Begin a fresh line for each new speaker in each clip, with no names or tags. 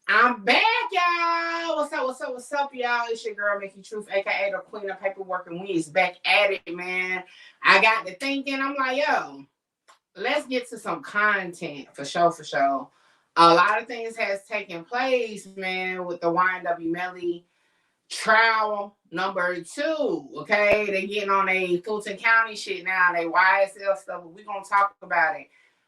I'm back, y'all. What's up? What's up? What's up, y'all? It's your girl, Mickey Truth, aka the Queen of Paperwork, and we is back at it, man. I got to thinking. I'm like, yo, let's get to some content for sure, for sure. A lot of things has taken place, man, with the YNW Melly trial number 2. Okay, they getting on a Fulton County shit now. They YSL stuff. But we gonna talk about it.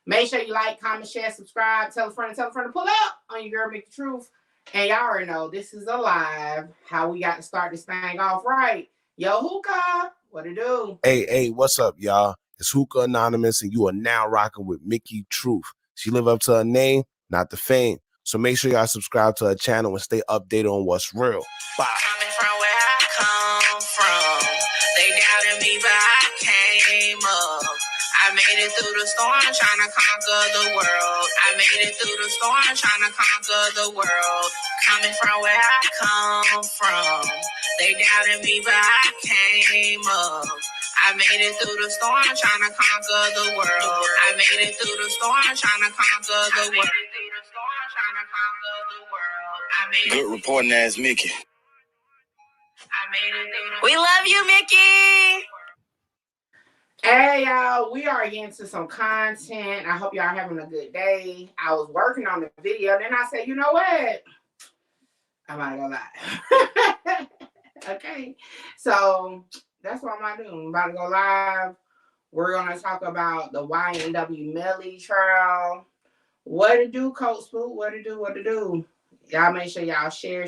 Make sure you like, comment, share, subscribe, tell a friend to pull up on your girl Mickey Truth. And y'all already know this is a live. How we got to start this thing off right. Yo, Hookah, what it do?
Hey, what's up, y'all? It's Hookah Anonymous, and you are now rocking with Mickey Truth. She live up to her name, not the fame. So make sure y'all subscribe to her channel and stay updated on what's real. Bye.
Coming from where I come from, they doubted me, but I came up. I made it through the storm, trying to conquer the world. I made it through the storm, trying to conquer the world. Coming from where I come from, they doubted me, but I came up. I made it through the storm, trying to conquer the world. I made it through the storm, trying to conquer the world.
Good reporting ass Mickey.
We love you, Mickey.
Hey, y'all, we are getting to some content. I hope y'all having a good day. I was working on the video. Then I said, you know what? I'm not gonna lie. Okay. So that's what I'm about to do. I'm about to go live. We're gonna talk about the YNW Melly trial. What to do, Coach Spook? What to do? Y'all make sure y'all share.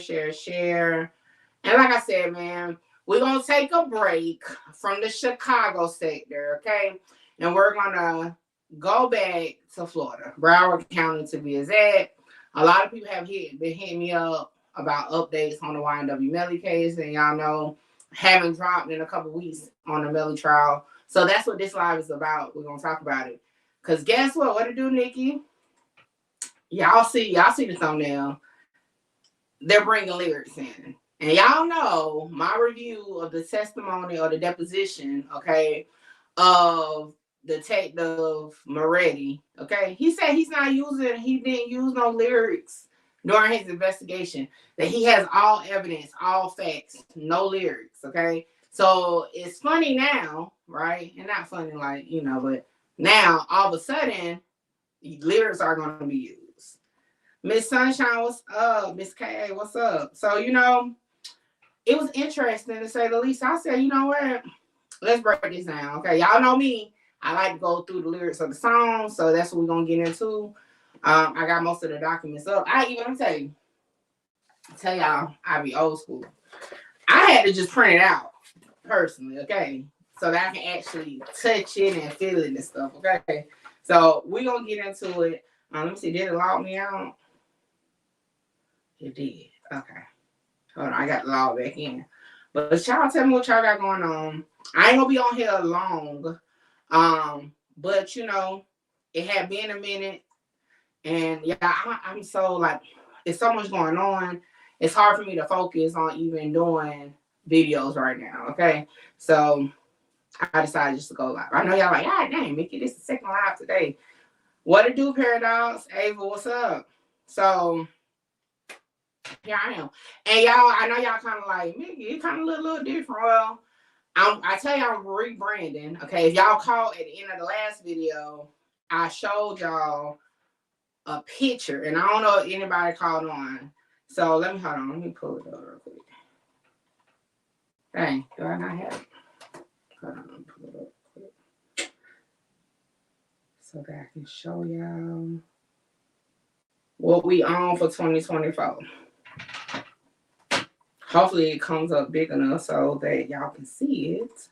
And like I said, man, we're going to take a break from the Chicago sector, okay? And we're going to go back to Florida, Broward County to be exact. A lot of people have been hitting me up about updates on the YNW Melly case. And y'all know, haven't dropped in a couple weeks on the Melly trial. So that's what this live is about. We're going to talk about it. Because guess what? What to do, Nikki? Y'all see the thumbnail. They're bringing lyrics in. And y'all know my review of the testimony or the deposition, okay, of Detective Moretti, okay? He said he didn't use no lyrics during his investigation, that he has all evidence, all facts, no lyrics, okay? So it's funny now, right? And not funny like, but now all of a sudden, lyrics are going to be used. Miss Sunshine, what's up? Miss K, what's up? So, it was interesting to say the least. I said, you know what? Let's break this down. Okay, y'all know me. I like to go through the lyrics of the song, so that's what we're gonna get into. I got most of the documents up. Tell y'all, I be old school. I had to just print it out personally, okay, so that I can actually touch it and feel it and stuff. Okay, so we're gonna get into it. Let me see. Did it log me out? It did. Okay. Hold on, I got the log back in. But y'all tell me what y'all got going on. I ain't gonna be on here long. But it had been a minute. And yeah, I'm so like, it's so much going on. It's hard for me to focus on even doing videos right now. Okay. So I decided just to go live. I know y'all like, God dang, Mickey, this is the second live today. What to do, Paradox? Ava, what's up? So here I am. And y'all, I know y'all kind of like, Mickey, it kind of look a little different. Well, I tell y'all I'm rebranding. Okay, if y'all caught at the end of the last video, I showed y'all a picture. And I don't know if anybody caught on. So let me pull it up real quick. Dang, do I not have it? Hold on, let me pull it up quick. So that I can show y'all what we on for 2024. Hopefully it comes up big enough so that y'all can see it.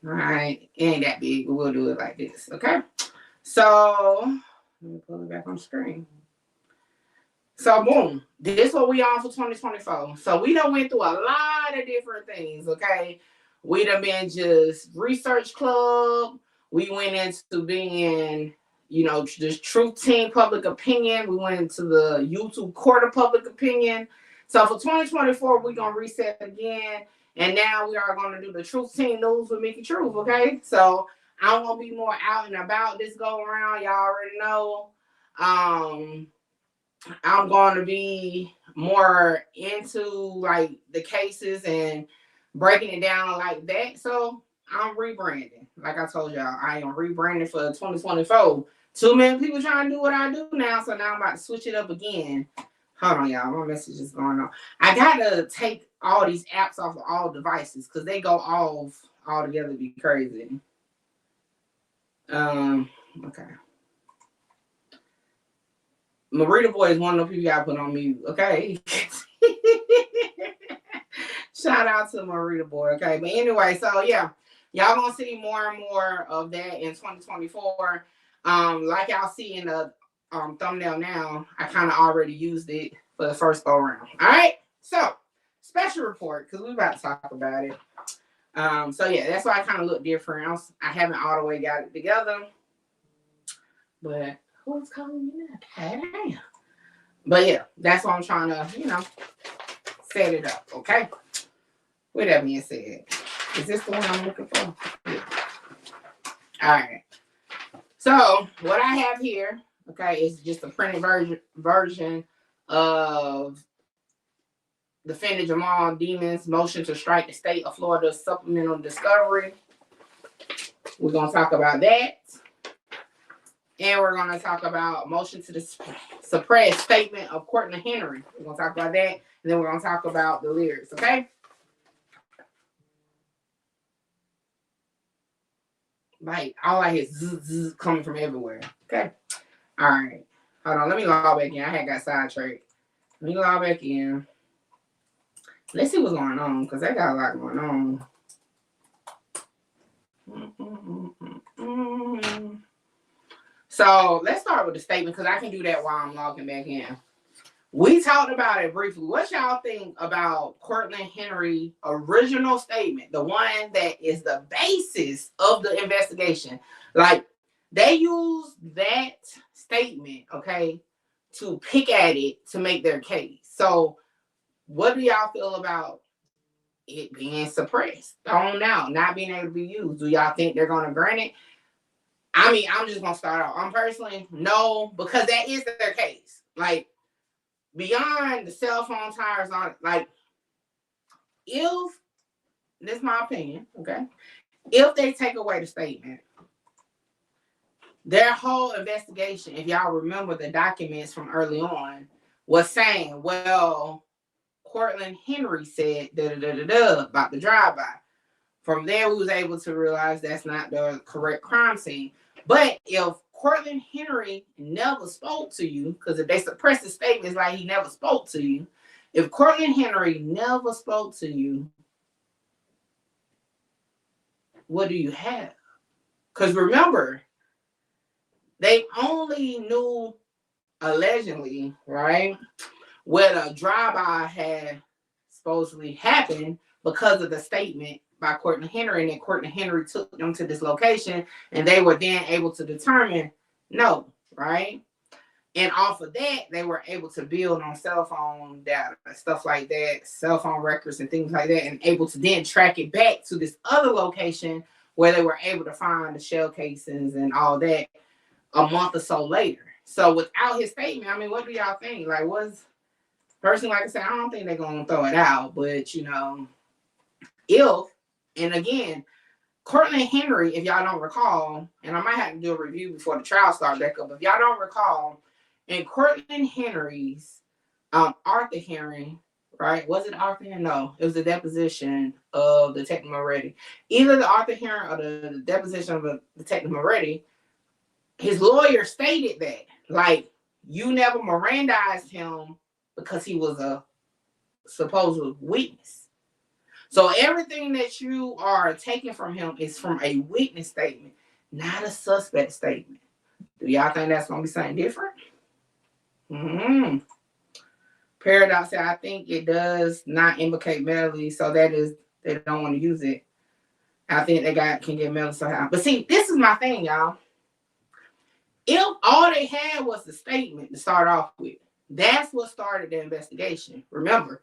All right, it ain't that big, but we'll do it like this, okay? So let me pull it back on screen. So boom, this is what we on for 2024. So we done went through a lot of different things, okay? We done been just research club. We went into being, the Truth Team Public Opinion. We went into the YouTube Court of Public Opinion. So for 2024, we're going to reset again. And now we are going to do the Truth Team News with Mickey Truth, okay? So I'm going to be more out and about this go around. Y'all already know. I'm going to be more into like the cases and breaking it down like that. So I'm rebranding. Like I told y'all, I am rebranding for 2024. Too many people trying to do what I do now, so now I'm about to switch it up again. Hold on, y'all. My message is going on. I got to take all these apps off of all devices because they go off all together to be crazy. Okay. Marita Boy is one of the people I put on mute. Okay. Shout out to Marita Boy. Okay. But anyway, so yeah, y'all gonna see more and more of that in 2024. Like y'all see in the thumbnail now, I kind of already used it for the first go round. All right. So special report, because we're about to talk about it. So yeah, that's why I kind of look different. I haven't all the way got it together. But who's calling me now? Hey. But yeah, that's what I'm trying to, set it up. Okay. With that being said, is this the one I'm looking for? Yeah. All right. So what I have here, okay, is just a printed version of defendant Jamal Demon's motion to strike the state of Florida supplemental discovery. We're going to talk about that. And we're going to talk about motion to suppress statement of Courtney Henry. We're going to talk about that. And then we're going to talk about the lyrics, okay? Like, all I hear is zzz coming from everywhere, okay? All right. Hold on. Let me log back in. I had got sidetracked. Let me log back in. Let's see what's going on, because they got a lot going on. So let's start with the statement, because I can do that while I'm logging back in. We talked about it briefly. What y'all think about Courtney Henry's original statement, the one that is the basis of the investigation? Like, they use that statement, okay, to pick at it to make their case. So what do y'all feel about it being suppressed, thrown out, not being able to be used? Do y'all think they're going to grant it? I mean, I'm just going to start out. I'm personally, no, because that is their case. Like, beyond the cell phone tires on, like, if, this is my opinion, okay? If they take away the statement, their whole investigation, if y'all remember the documents from early on, was saying, well, Courtney Henry said da-da-da-da-da about the drive-by. From there, we was able to realize that's not the correct crime scene. But if Courtney Henry never spoke to you, because if they suppress the statement, it's like he never spoke to you. If Courtney Henry never spoke to you, what do you have? Because remember, they only knew, allegedly, right, where the drive-by had supposedly happened because of the statement by Courtney Henry, and then Courtney Henry took them to this location, and they were then able to determine no, right? And off of that, they were able to build on cell phone data, stuff like that, cell phone records and things like that, and able to then track it back to this other location where they were able to find the shell casings and all that a month or so later. So without his statement, I mean, what do y'all think? Like, personally, like I said, I don't think they're going to throw it out, but, if, and again, Courtney Henry, if y'all don't recall, and I might have to do a review before the trial starts back up, if y'all don't recall, in Courtney Henry's Arthur hearing, right? Was it Arthur hearing? No, it was the deposition of Detective Moretti. Either the Arthur hearing or the deposition of Detective Moretti, his lawyer stated that, like, you never Mirandized him because he was a supposed witness. So everything that you are taking from him is from a witness statement, not a suspect statement. Do y'all think that's going to be something different? Paradox said, I think it does not implicate Melly, so that is, they don't want to use it. I think they can get Melly somehow. But see, this is my thing, y'all. If all they had was the statement to start off with, that's what started the investigation. Remember,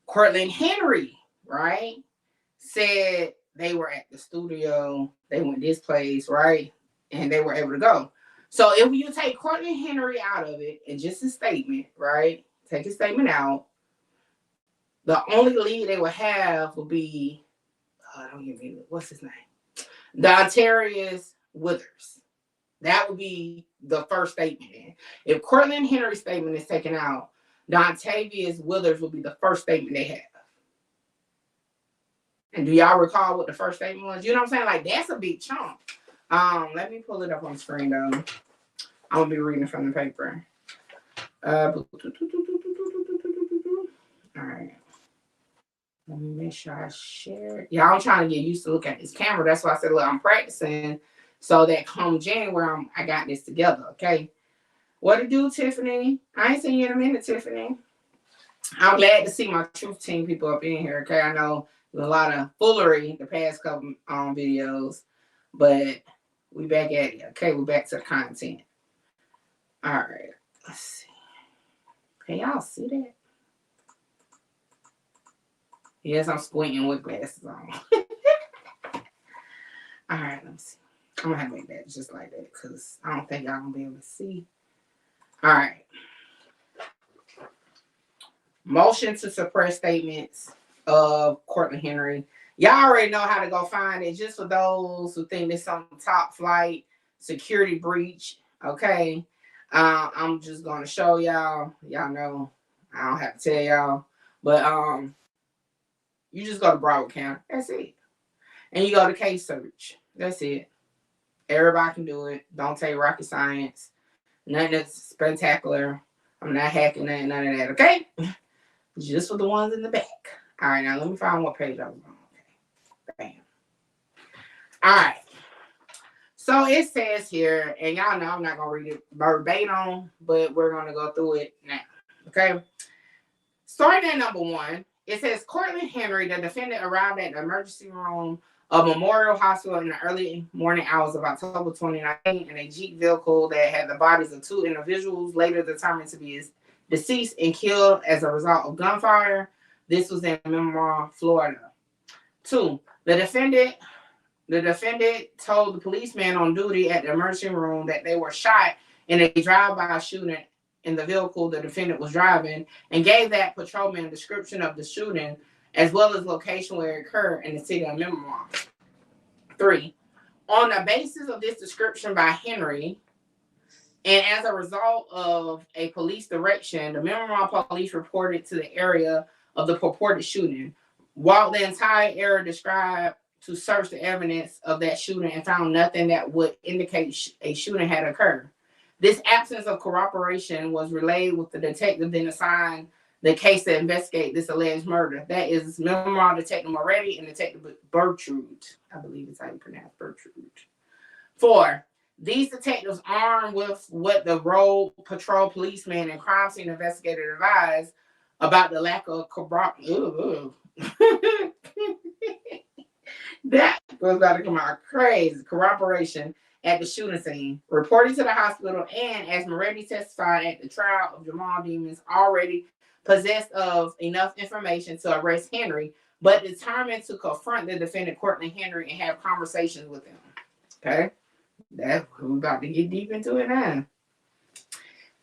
Courtney Henry, right, said they were at the studio, they went this place, right, and they were able to go. So if you take Courtland Henry out of it and just his statement, right? Take his statement out. The only lead they would have would be, don't give me, what's his name? Dontarius Withers. That would be the first statement. If Courtland Henry's statement is taken out, Dontavius Withers will be the first statement they have. And do y'all recall what the first statement was? You know what I'm saying? Like, that's a big chunk. Let me pull it up on the screen, though. I'm going to be reading from the paper. All right. Let me make sure I share it. Yeah, I'm trying to get used to looking at this camera. That's why I said, look, I'm practicing so that come January, I got this together, okay? What to do, Tiffany? I ain't seen you in a minute, Tiffany. I'm glad to see my truth team people up in here, okay? I know there's a lot of foolery the past couple videos, but we back at it, okay? We're back to the content. All right, let's see. Can y'all see that? Yes, I'm squinting with glasses on. All right, let me see. I'm going to have to make that just like that because I don't think y'all going to be able to see. All right. Motion to suppress statements of Courtland Henry. Y'all already know how to go find it. Just for those who think it's some top flight security breach, okay? I'm just going to show y'all. Y'all know I don't have to tell y'all. But you just go to Broward County. That's it. And you go to case search. That's it. Everybody can do it. Don't take rocket science. Nothing that's spectacular. I'm not hacking none of that, okay? Just for the ones in the back. All right, now let me find what page I was on. Okay. Bam. All right. So it says here, and y'all know I'm not going to read it verbatim, but we're going to go through it now, okay? Starting at number 1, it says Courtland Henry, the defendant, arrived at the emergency room of Memorial Hospital in the early morning hours of October 2019 in a Jeep vehicle that had the bodies of 2 individuals later determined to be deceased and killed as a result of gunfire. This was in Memorial, Florida. 2, the defendant told the policeman on duty at the emergency room that they were shot in a drive-by shooting in the vehicle the defendant was driving and gave that patrolman a description of the shooting as well as location where it occurred in the city of Memorial. 3, on the basis of this description by Henry, and as a result of a police direction, the Memorial police reported to the area of the purported shooting, walked the entire area described to search the evidence of that shooting and found nothing that would indicate a shooting had occurred. This absence of corroboration was relayed with the detective then assigned the case to investigate this alleged murder. That is Memorial Detective Moretti and Detective Bertrude. I believe it's how you pronounce Bertrude. 4, these detectives, armed with what the road patrol policeman and crime scene investigator advised about the lack of corroboration. That was about to come out crazy. Corroboration at the shooting scene, reported to the hospital, and as Moretti testified at the trial of Jamal Demons, already possessed of enough information to arrest Henry, but determined to confront the defendant, Courtland Henry, and have conversations with him. Okay? We're about to get deep into it now.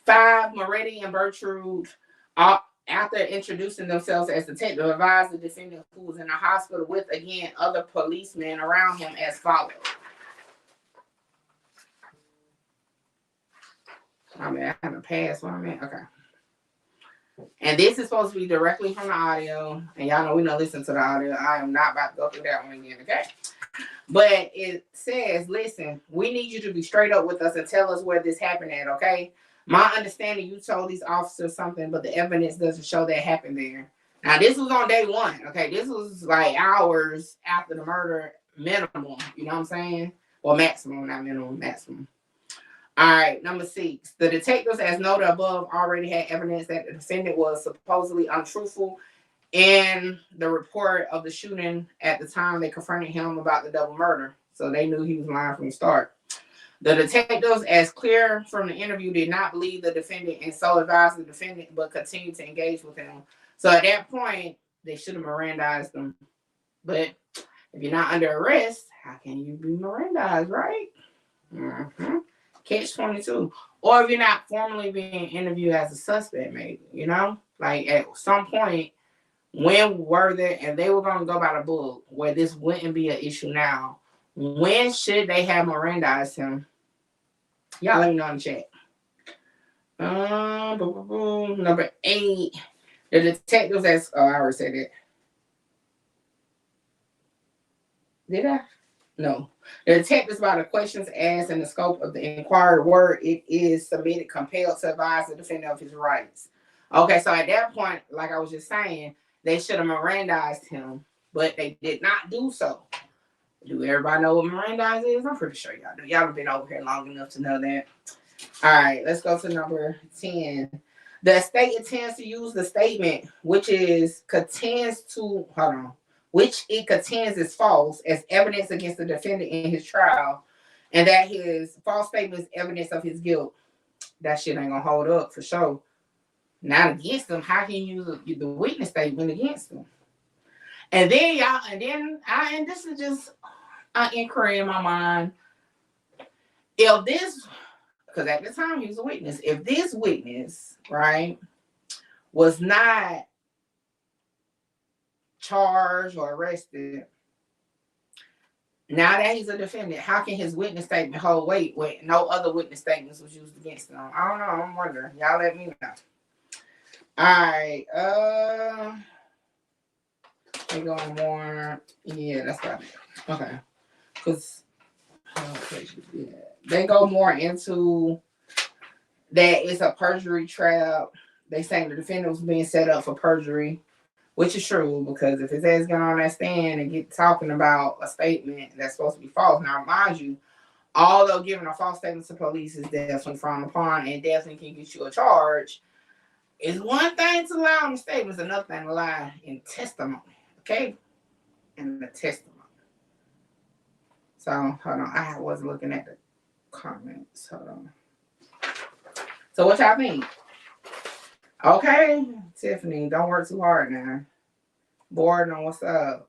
5, Moretti and Bertrude, after introducing themselves as detective, advised the defendant, who was in the hospital with, again, other policemen around him, as follows. I mean, I haven't passed one minute. Okay. And this is supposed to be directly from the audio. And y'all know we don't listen to the audio. I am not about to go through that one again, okay? But it says, listen, we need you to be straight up with us and tell us where this happened at, okay? My understanding, you told these officers something, but the evidence doesn't show that happened there. Now, this was on day 1, okay? This was like hours after the murder, minimum. You know what I'm saying? Well, maximum, not minimum, maximum. All right, number 6. The detectives, as noted above, already had evidence that the defendant was supposedly untruthful in the report of the shooting at the time they confronted him about the double murder. So they knew he was lying from the start. The detectives, as clear from the interview, did not believe the defendant and so advised the defendant, but continued to engage with him. So at that point, they should have Mirandized them. But if you're not under arrest, how can you be Mirandized, right? Catch-22. Or if you're not formally being interviewed as a suspect, maybe, you know? Like at some point, when were there, and they were going to go by the book, where this wouldn't be an issue now, when should they have Mirandized him? Y'all let me know in the chat. Number 8. The detectives asked, oh, I already said that. Did I? No. The detectives by the questions asked and the scope of the inquiry were it is submitted compelled to advise the defendant of his rights. Okay, so at that point, like I was just saying, they should have Mirandized him, but they did not do so. Do everybody know what Mirandized is? I'm pretty sure y'all do. Y'all have been over here long enough to know that. All right, let's go to number 10. The state intends to use the statement, which it contends is false, as evidence against the defendant in his trial, and that his false statement is evidence of his guilt. That shit ain't gonna hold up for sure. Not against him. How can you use the witness statement against him? And then y'all, and this is just an inquiry in my mind. If this, because at the time he was a witness, if this witness, right, was not charged or arrested, now that he's a defendant, how can his witness statement hold weight when no other witness statements was used against him? I don't know. I'm wondering. Y'all let me know. All right. They going more. Yeah, that's about it. Okay. Because they go more into that it's a perjury trap. They saying the defendant was being set up for perjury, which is true, because if his ass get on that stand and get talking about a statement that's supposed to be false. Now, mind you, although giving a false statement to police is definitely frowned upon and definitely can get you a charge, it's one thing to lie on the statement, it's another thing to lie in testimony. Okay? In the testimony. So, hold on. I was looking at the comments. Hold on. So, what y'all think? Okay, Tiffany, don't work too hard now. Bored on what's up.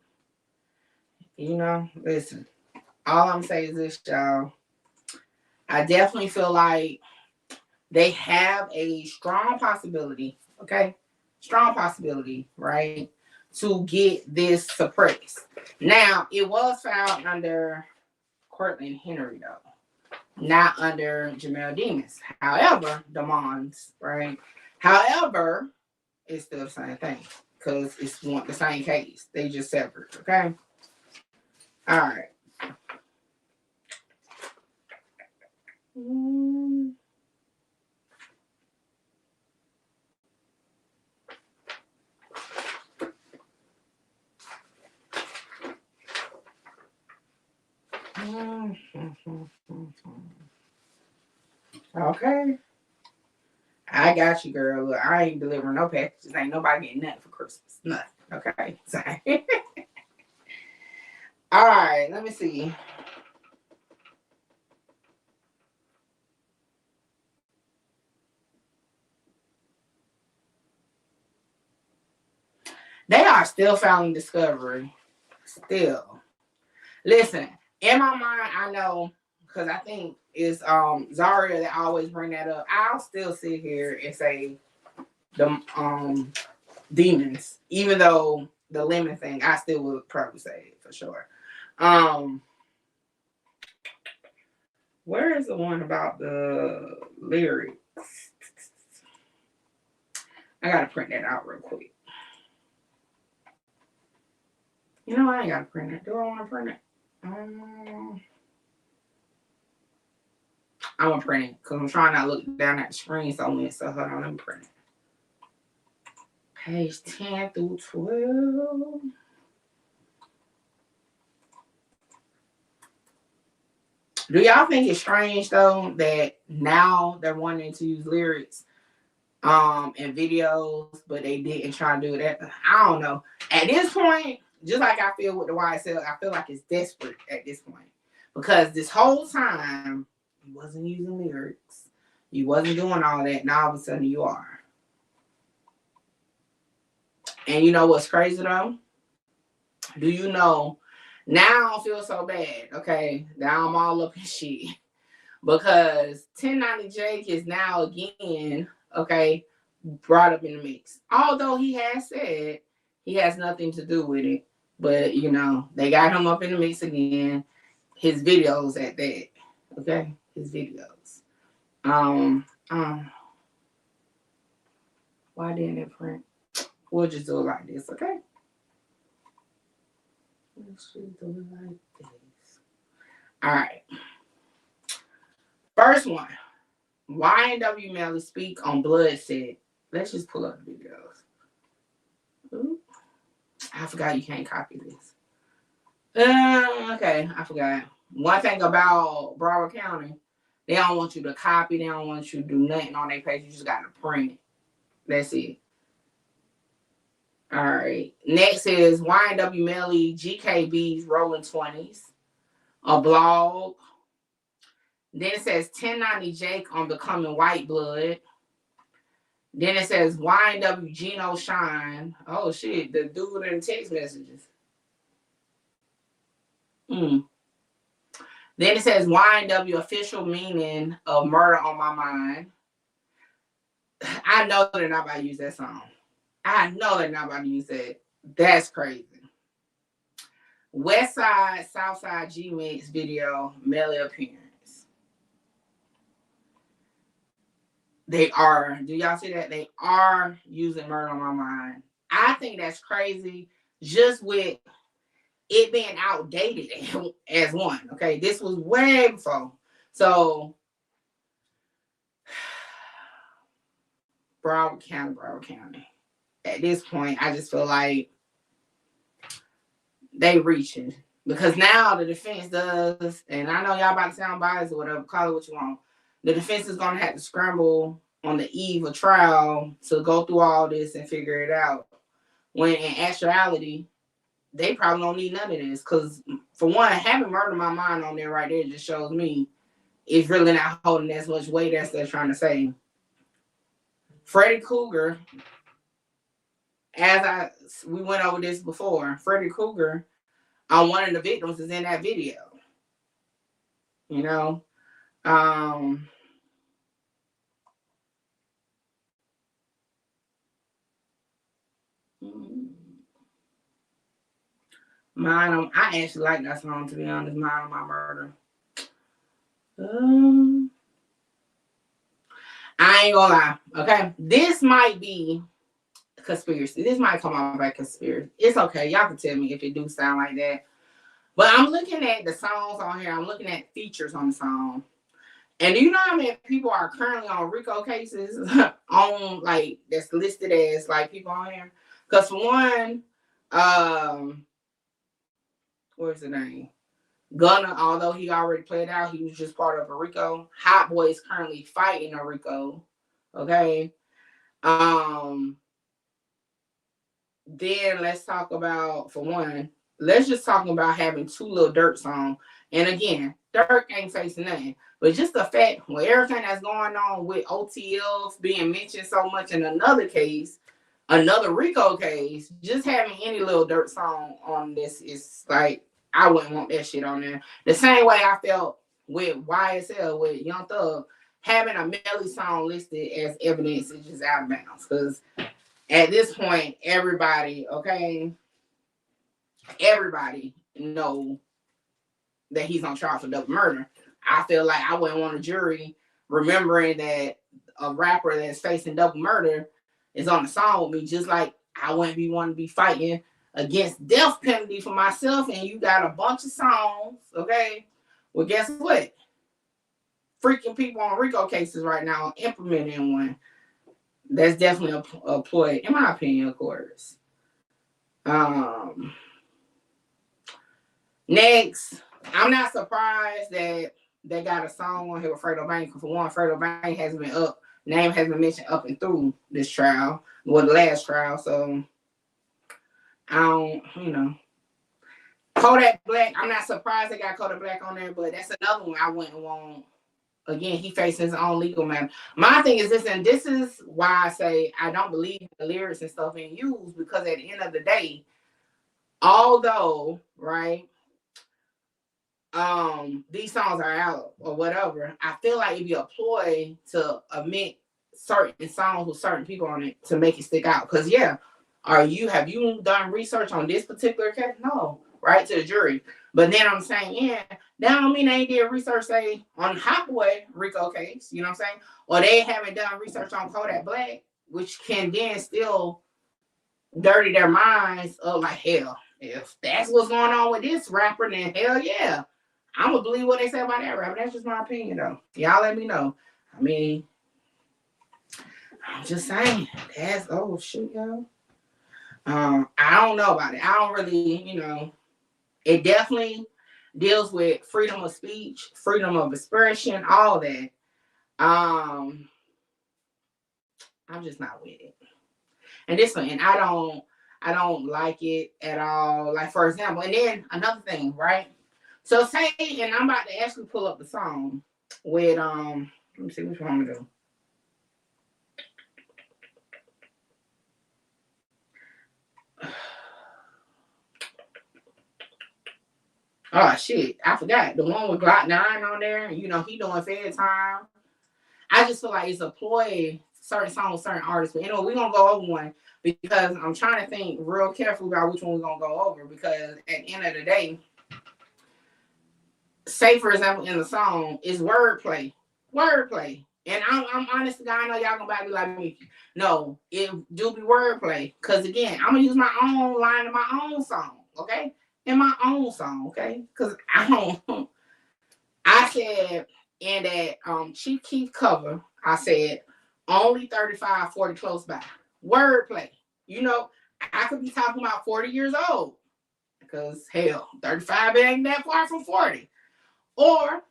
You know, listen. All I'm saying is this, y'all. I definitely feel like they have a strong possibility, okay? Strong possibility, right? To get this suppressed. Now, it was found under Cortland Henry, though. Not under Jamel Demas. However, Demons, right? However, it's still the same thing. Because it's the same case. They just separate, okay? All right. Okay. I got you, girl. Look, I ain't delivering no packages. Ain't nobody getting nothing for Christmas. Nothing. Okay. Sorry. All right. Let me see. They are still filing discovery. Still. Listen, in my mind, I know, because I think it's Zaria that always bring that up. I'll still sit here and say the demons, even though the lemon thing, I still would probably say it for sure. Where is the one about the lyrics? I gotta print that out real quick. You know, I ain't gotta print it. Do I want to print it? I'm gonna print it because I'm trying not to look down at the screen so much. So hold on, let me print it. Page 10 through 12. Do y'all think it's strange though that now they're wanting to use lyrics in videos, but they didn't try to do that? I don't know. At this point, just like I feel with the YSL, I feel like it's desperate at this point. Because this whole time, you wasn't using lyrics. You wasn't doing all that. Now all of a sudden you are. And you know what's crazy though? Do you know, now I don't feel so bad, okay? Now I'm all up in shit. because 1090 Jake is now again, okay, brought up in the mix. Although he has said he has nothing to do with it. But, you know, they got him up in the mix again. His videos at that. Okay? His videos. Why didn't it print? We'll just do it like this, okay? Let's just do it like this. All right. First one. YNW Melly speak on Bloodset. Let's just pull up the videos. Ooh. I forgot you can't copy this. Okay, I forgot. One thing about Broward County, they don't want you to copy. They don't want you to do nothing on their page. You just got to print it. That's it. All right. Next is YNW Melly GKB's Rolling 20s. A blog. Then it says 1090 Jake on Becoming White Blood. Then it says YNW Gino Shine. Oh, shit. The dude in the text messages. Then it says YNW Official Meaning of Murder on My Mind. I know they're not about to use that song. I know they're not about to use that. That's crazy. West Side, South Side G-Mix video, Melly appearance. They are, do y'all see that? They are using Murder on My Mind. I think that's crazy just with it being outdated as one. Okay, this was way before. So, Broward County. At this point, I just feel like they reaching. Because now the defense does, and I know y'all about to sound biased or whatever, call it what you want. The defense is going to have to scramble on the eve of trial to go through all this and figure it out. When in actuality, they probably don't need none of this. Because, for one, having Murder My Mind on there right there just shows me it's really not holding as much weight as they're trying to say. Freddy Krueger, we went over this before, Freddy Krueger on one of the victims is in that video. You know? I actually like that song, to be honest, Mind on My Murder. I ain't gonna lie, okay? This might be conspiracy. This might come off like conspiracy. It's okay. Y'all can tell me if it do sound like that. But I'm looking at the songs on here. I'm looking at features on the song. And do you know how many people are currently on RICO cases on, like, that's listed as, like, people on here? Because for one, where's the name? Gunna, although he already played out, he was just part of a RICO. Hot Boy is currently fighting a RICO. Okay. Then let's talk about, for one, let's just talk about having two Lil Durk songs. And again, Durk ain't facing nothing. But just the fact, with everything that's going on with OTLs being mentioned so much in another case, another RICO case, just having any Lil Durk song on this is like, I wouldn't want that shit on there. The same way I felt with YSL, with Young Thug, having a Melly song listed as evidence is just out of bounds. Because at this point, everybody know that he's on trial for double murder. I feel like I wouldn't want a jury remembering that a rapper that's facing double murder is on the song with me, just like I wouldn't be wanting to be fighting against death penalty for myself, and you got a bunch of songs, okay? Well, guess what? Freaking people on RICO cases right now implementing one. That's definitely a ploy, in my opinion, of course. Next, I'm not surprised that they got a song on here with Fredo Bang. For one, Fredo Bang has been up, name has been mentioned up and through this trial, well, the last trial, so I don't, Kodak Black, I'm not surprised they got Kodak Black on there, but that's another one I wouldn't want. Again, he facing his own legal matter. My thing is this, and this is why I say I don't believe the lyrics and stuff being used, because at the end of the day, although, right, these songs are out or whatever, I feel like it'd be a ploy to omit certain songs with certain people on it to make it stick out. Because yeah, have you done research on this particular case? No, right, to the jury. But then I'm saying, yeah, that don't mean they did research, say, on Hot Boy RICO case, you know what I'm saying? Or they haven't done research on Kodak Black, which can then still dirty their minds of like, hell, if that's what's going on with this rapper, then hell yeah, I'm gonna believe what they say about that rapper. That's just my opinion, though. Y'all let me know. I mean, I'm just saying. That's oh shoot, y'all. I don't know about it. I don't really, it definitely deals with freedom of speech, freedom of expression, all that. I'm just not with it. And this one, and I don't like it at all. Like, for example, and then another thing, right? So say, and I'm about to actually pull up the song with let me see which one I'm gonna do. Oh shit, I forgot. The one with Glock 9 on there, he doing Fed time. I just feel like it's a ploy, certain songs, certain artists. But anyway, we're gonna go over one because I'm trying to think real carefully about which one we're gonna go over, because at the end of the day, say for example in the song is wordplay. And I'm honest to God, I know y'all gonna be like me. No, it do be wordplay. Cause again, I'm gonna use my own line in my own song, okay? In my own song, okay? Cause I said in that Chief Keef cover, I said only 35, 40 close by. Wordplay. I could be talking about 40 years old. Because hell, 35 ain't that far from 40. Or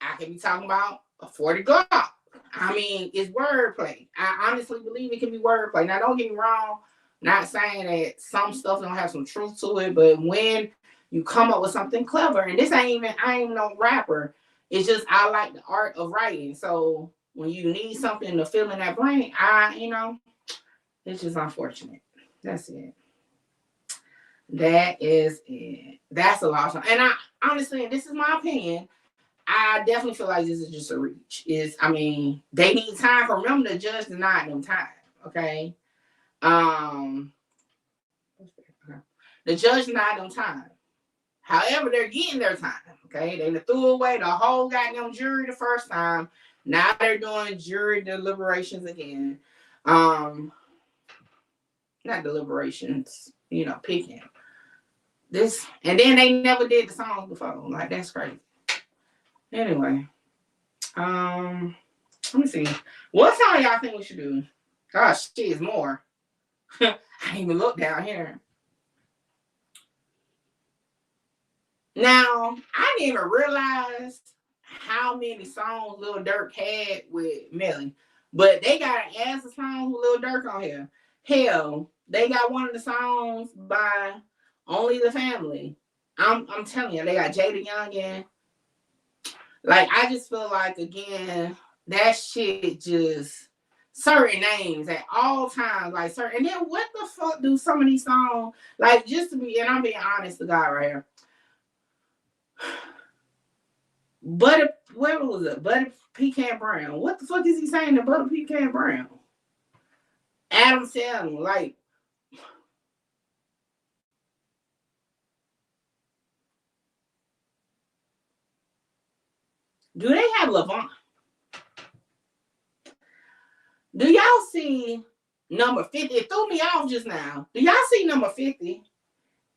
I could be talking about a 40 Glock. I mean, it's wordplay. I honestly believe it can be wordplay. Now, don't get me wrong. Not saying that some stuff don't have some truth to it, but when you come up with something clever, and I ain't no rapper. It's just I like the art of writing. So when you need something to fill in that blank, it's just unfortunate. That's it. That is it. That's a lot of time. And I honestly, and this is my opinion, I definitely feel like this is just a reach. They need time. Remember, the judge denied them time. Okay. The judge denied them time. However, they're getting their time. Okay. They threw away the whole goddamn jury the first time. Now they're doing jury deliberations again. Not deliberations, picking. This, and then they never did the songs before. Like, that's crazy. Anyway, let me see. What song y'all think we should do? Gosh, shit is more. I didn't even look down here. Now, I didn't even realize how many songs Lil Durk had with Melly, but they got an ass of songs with Lil Durk on here. Hell, they got one of the songs by Only the Family. I'm telling you, they got Jada Young in. Like, I just feel like, again, that shit just certain names at all times, like certain. And then what the fuck do some of these songs, like, just to be, and I'm being honest to God right here. Butter, where was it? Butter Pecan Brown. What the fuck is he saying to Butter Pecan Brown? Adam Sandler, like, do they have Levant? Do y'all see number 50? It threw me off just now. Do y'all see number 50?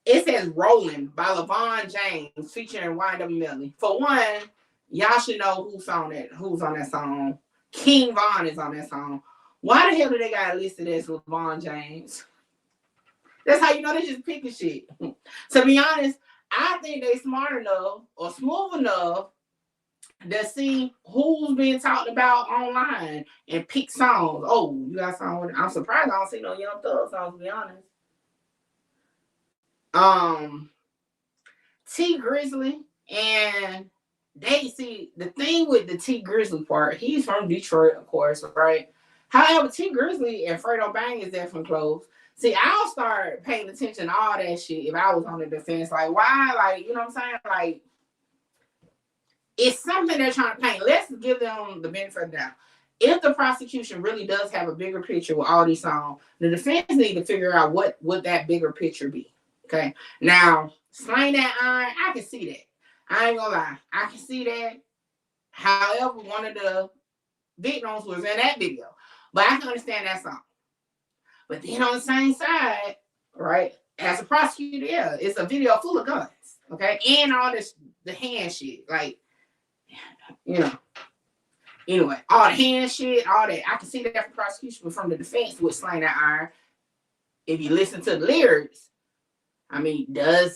It says Rolling by LeVon James featuring YW Melly. For one, y'all should know who's on that song. King Von is on that song. Why the hell do they got it listed as LeVon James? That's how you know they just picking shit. To be honest, I think they smart enough or smooth enough to see who's being talked about online and pick songs. Oh, you got songs. I'm surprised I don't see no Young Thug songs, to be honest. T Grizzly, and they see the thing with the T Grizzly part, he's from Detroit, of course, right? However, T Grizzly and Fredo Bang is definitely close. See, I'll start paying attention to all that shit if I was on the defense. Like, why? Like, you know what I'm saying? Like, it's something they're trying to paint. Let's give them the benefit of the doubt. If the prosecution really does have a bigger picture with all these songs, the defense need to figure out what would that bigger picture be. Okay. Now, Slang That Iron, I can see that. I ain't gonna lie. I can see that. However, one of the victims was in that video. But I can understand that song. But then on the same side, right, as a prosecutor, yeah, it's a video full of guns. Okay. And all this, the hand shit. Like, you know. Anyway, all the hand shit, all that. I can see that from prosecution, but from the defense with Slang That Iron, if you listen to the lyrics, I mean,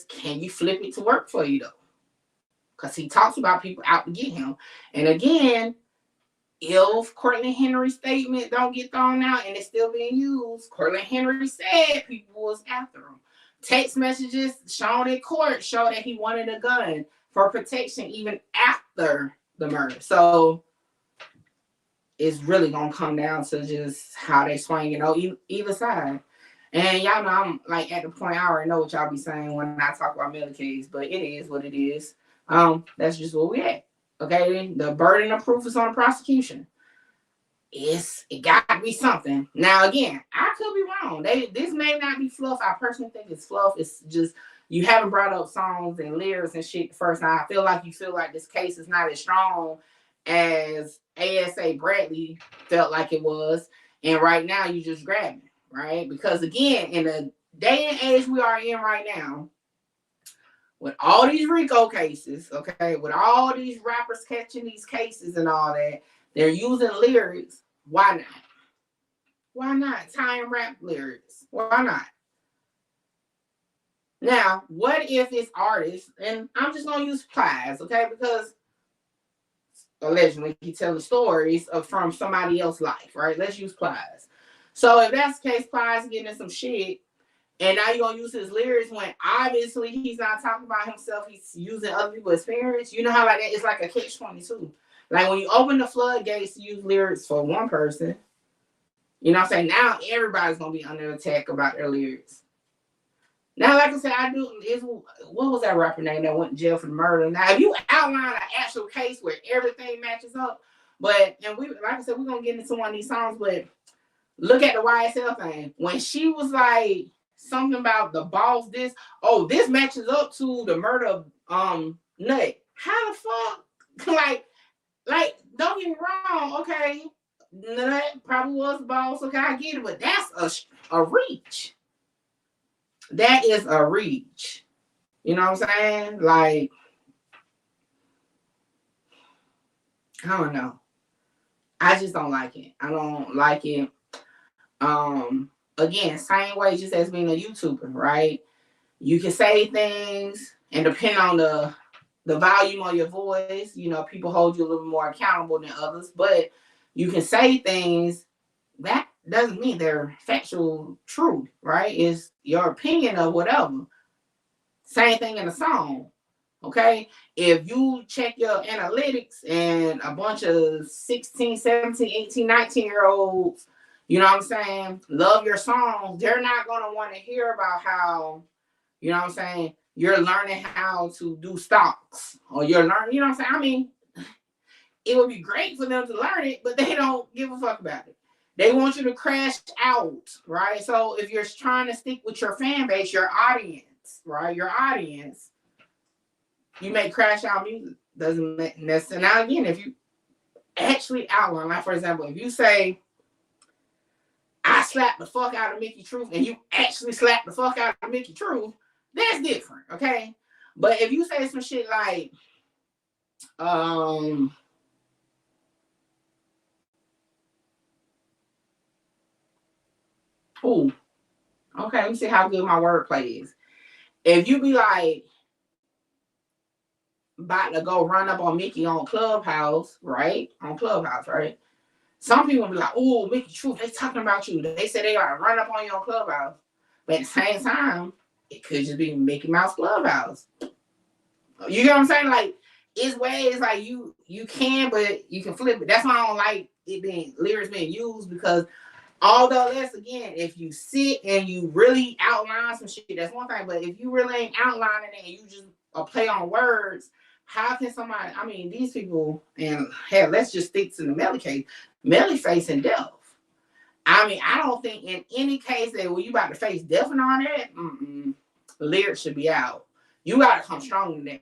can you flip it to work for you though? Because he talks about people out to get him. And again, if Cortland Henry's statement don't get thrown out and it's still being used, Cortland Henry said people was after him. Text messages shown in court show that he wanted a gun for protection even after the murder. So it's really gonna come down to just how they swing it on either side. And y'all know I'm like at the point I already know what y'all be saying when I talk about Melly case, but it is what it is. That's just what we at. Okay, the burden of proof is on the prosecution. It got to be something. Now again, I could be wrong. This may not be fluff. I personally think it's fluff. It's just you haven't brought up songs and lyrics and shit the first time. I feel like you feel like this case is not as strong as ASA Bradley felt like it was, and right now you just grabbing, right? Because again, in the day and age we are in right now, with all these RICO cases, okay, with all these rappers catching these cases and all that, they're using lyrics. Why not? Why not? Time rap lyrics. Why not? Now, what if it's artists, and I'm just gonna use Plies, okay, because allegedly he's telling stories from somebody else's life, right? Let's use Plies. So if that's the case, Plies getting some shit, and now you're gonna use his lyrics when obviously he's not talking about himself, he's using other people's experience. You know how like that it's like a catch-22. Like when you open the floodgates to use lyrics for one person, you know what I'm saying? Now everybody's gonna be under attack about their lyrics. Now, like I said, what was that rapper name that went to jail for the murder? Now, if you outline an actual case where everything matches up, like I said, we're gonna get into one of these songs, but look at the YSL thing. When she was like something about the boss, this matches up to the murder of Nut. How the fuck? like, don't get me wrong, okay. Nut probably was the boss, okay, I get it, but that's a reach. That is a reach. You know what I'm saying? Like, I don't know. I just don't like it. I don't like it. Again, same way just as being a YouTuber, right? You can say things and depending on the volume of your voice, you know, people hold you a little more accountable than others, but you can say things that doesn't mean they're factual truth, right? It's your opinion of whatever. Same thing in a song, okay? If you check your analytics and a bunch of 16, 17, 18, 19-year-olds, you know what I'm saying, love your songs, they're not going to want to hear about how, you know what I'm saying, you're learning how to do stocks or you're learning, you know what I'm saying? I mean, it would be great for them to learn it, but they don't give a fuck about it. They want you to crash out, right? So if you're trying to stick with your fan base, your audience, right? Your audience, you may crash out music. Doesn't necessarily. Now again, if you actually outline, like for example, if you say, I slapped the fuck out of Mickey Truth, and you actually slapped the fuck out of Mickey Truth, that's different, okay? But if you say some shit like, ooh, okay, let me see how good my wordplay is. If you be like, about to go run up on Mickey on Clubhouse, right? On Clubhouse, right? Some people be like, oh, Mickey Truth, they talking about you. They say they got to run up on you on Clubhouse. But at the same time, it could just be Mickey Mouse Clubhouse. You get what I'm saying? Like, it's ways like you can, but you can flip it. That's why I don't like it being lyrics being used, because although that's, again, if you sit and you really outline some shit, that's one thing. But if you really ain't outlining it and you just play on words, how can somebody, I mean, these people, and hell, let's just stick to the Melly case. Melly facing death. I mean, I don't think in any case that when you about to face death and all that, lyrics should be out. You got to come strong in that.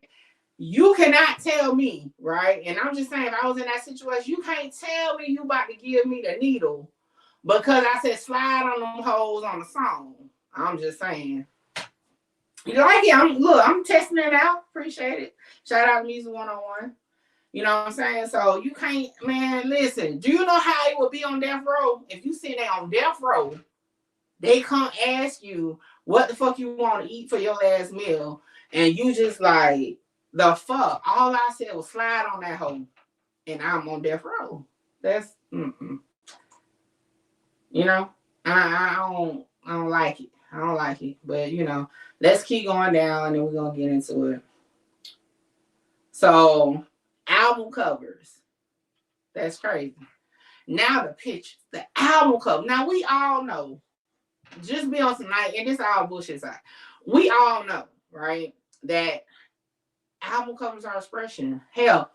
You cannot tell me, right? And I'm just saying, if I was in that situation, you can't tell me you about to give me the needle because I said slide on them hoes on the song. I'm just saying. You like it? I'm testing it out. Appreciate it. Shout out to Music 101. You know what I'm saying? So you can't, man, listen. Do you know how it would be on death row? If you sit there on death row, they come ask you what the fuck you want to eat for your last meal. And you just like, the fuck? All I said was slide on that hoe. And I'm on death row. That's, You know, I don't like it. I don't like it. But, you know, let's keep going down and then we're going to get into it. So, album covers. That's crazy. Now the pictures. The album cover. Now, we all know. Just be on tonight, and this all bullshit side. We all know, right, that album covers are expression. Hell,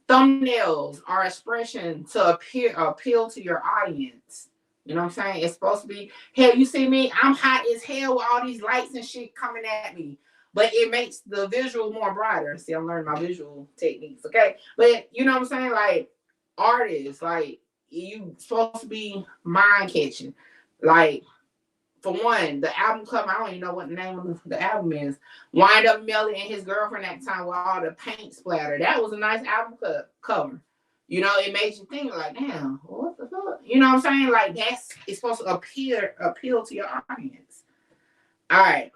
thumbnails are expression to appeal to your audience. You know what I'm saying? It's supposed to be, hell, you see me? I'm hot as hell with all these lights and shit coming at me. But it makes the visual more brighter. See, I'm learning my visual techniques, okay? But you know what I'm saying? Like, artists, like, you supposed to be mind-catching. Like, for one, the album cover, I don't even know what the name of the album is. Wind Up Melly and his girlfriend at the time with all the paint splatter. That was a nice album cover. You know, it made you think like, damn, what the fuck? You know what I'm saying? Like, it's supposed to appeal to your audience. All right.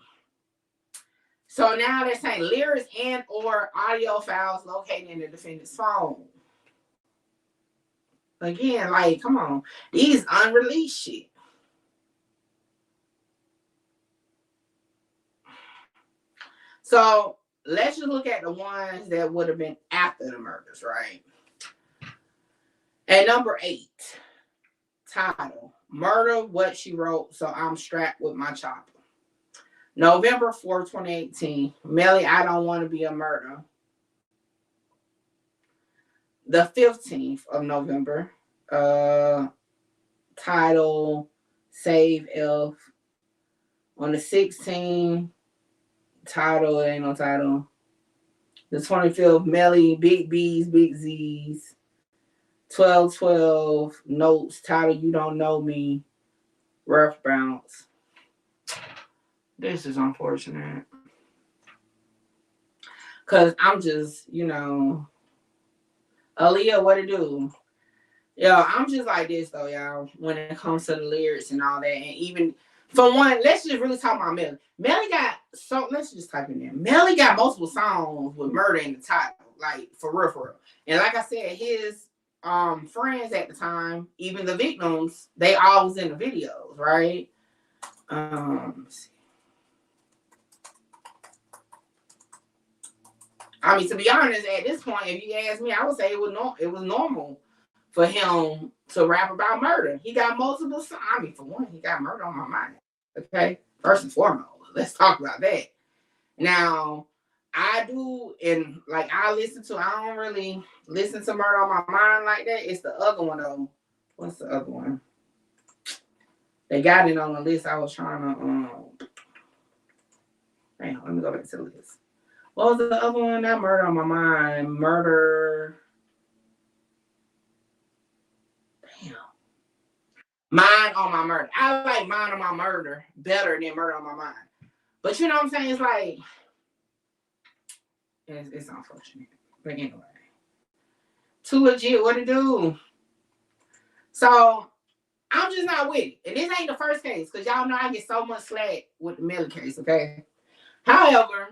So now they're saying lyrics and or audio files located in the defendant's phone. Again, like, come on. These unreleased shit. So let's just look at the ones that would have been after the murders, right? At number 8, title, Murder What She Wrote, So I'm Strapped with My Chopper. November 4th, 2018, Melly, I Don't Want to Be a Murder. The 15th of November, title, Save F. On the 16th, title, ain't no title. The 25th, Melly, Big B's, Big Z's. 12/12, notes, title, You Don't Know Me. Rough Bounce. This is unfortunate. Because I'm just, you know, Aaliyah, what it do? Yo, I'm just like this, though, y'all, when it comes to the lyrics and all that. And even, for one, let's just really talk about Melly. Melly got, so let's just type in there. Melly got multiple songs with murder in the title, like, for real. And like I said, his friends at the time, even the victims, they all was in the videos, right? Let's see. I mean, to be honest, at this point, if you ask me, I would say it was normal for him to rap about murder. He got multiple songs. I mean, for one, he got murder on my mind. Okay? First and foremost, let's talk about that. Now, I do, and like I don't really listen to Murder on My Mind like that. It's the other one, though. What's the other one? They got it on the list. I was trying to, hang on, let me go back to the list. What was the other one? That Murder on My Mind. Murder. Damn. Mind on My Murder. I like Mind on My Murder better than Murder on My Mind. But you know what I'm saying? It's like, it's unfortunate. But anyway. Too legit, what it do? So, I'm just not with it. And this ain't the first case, because y'all know I get so much slack with the Melly case, okay? However,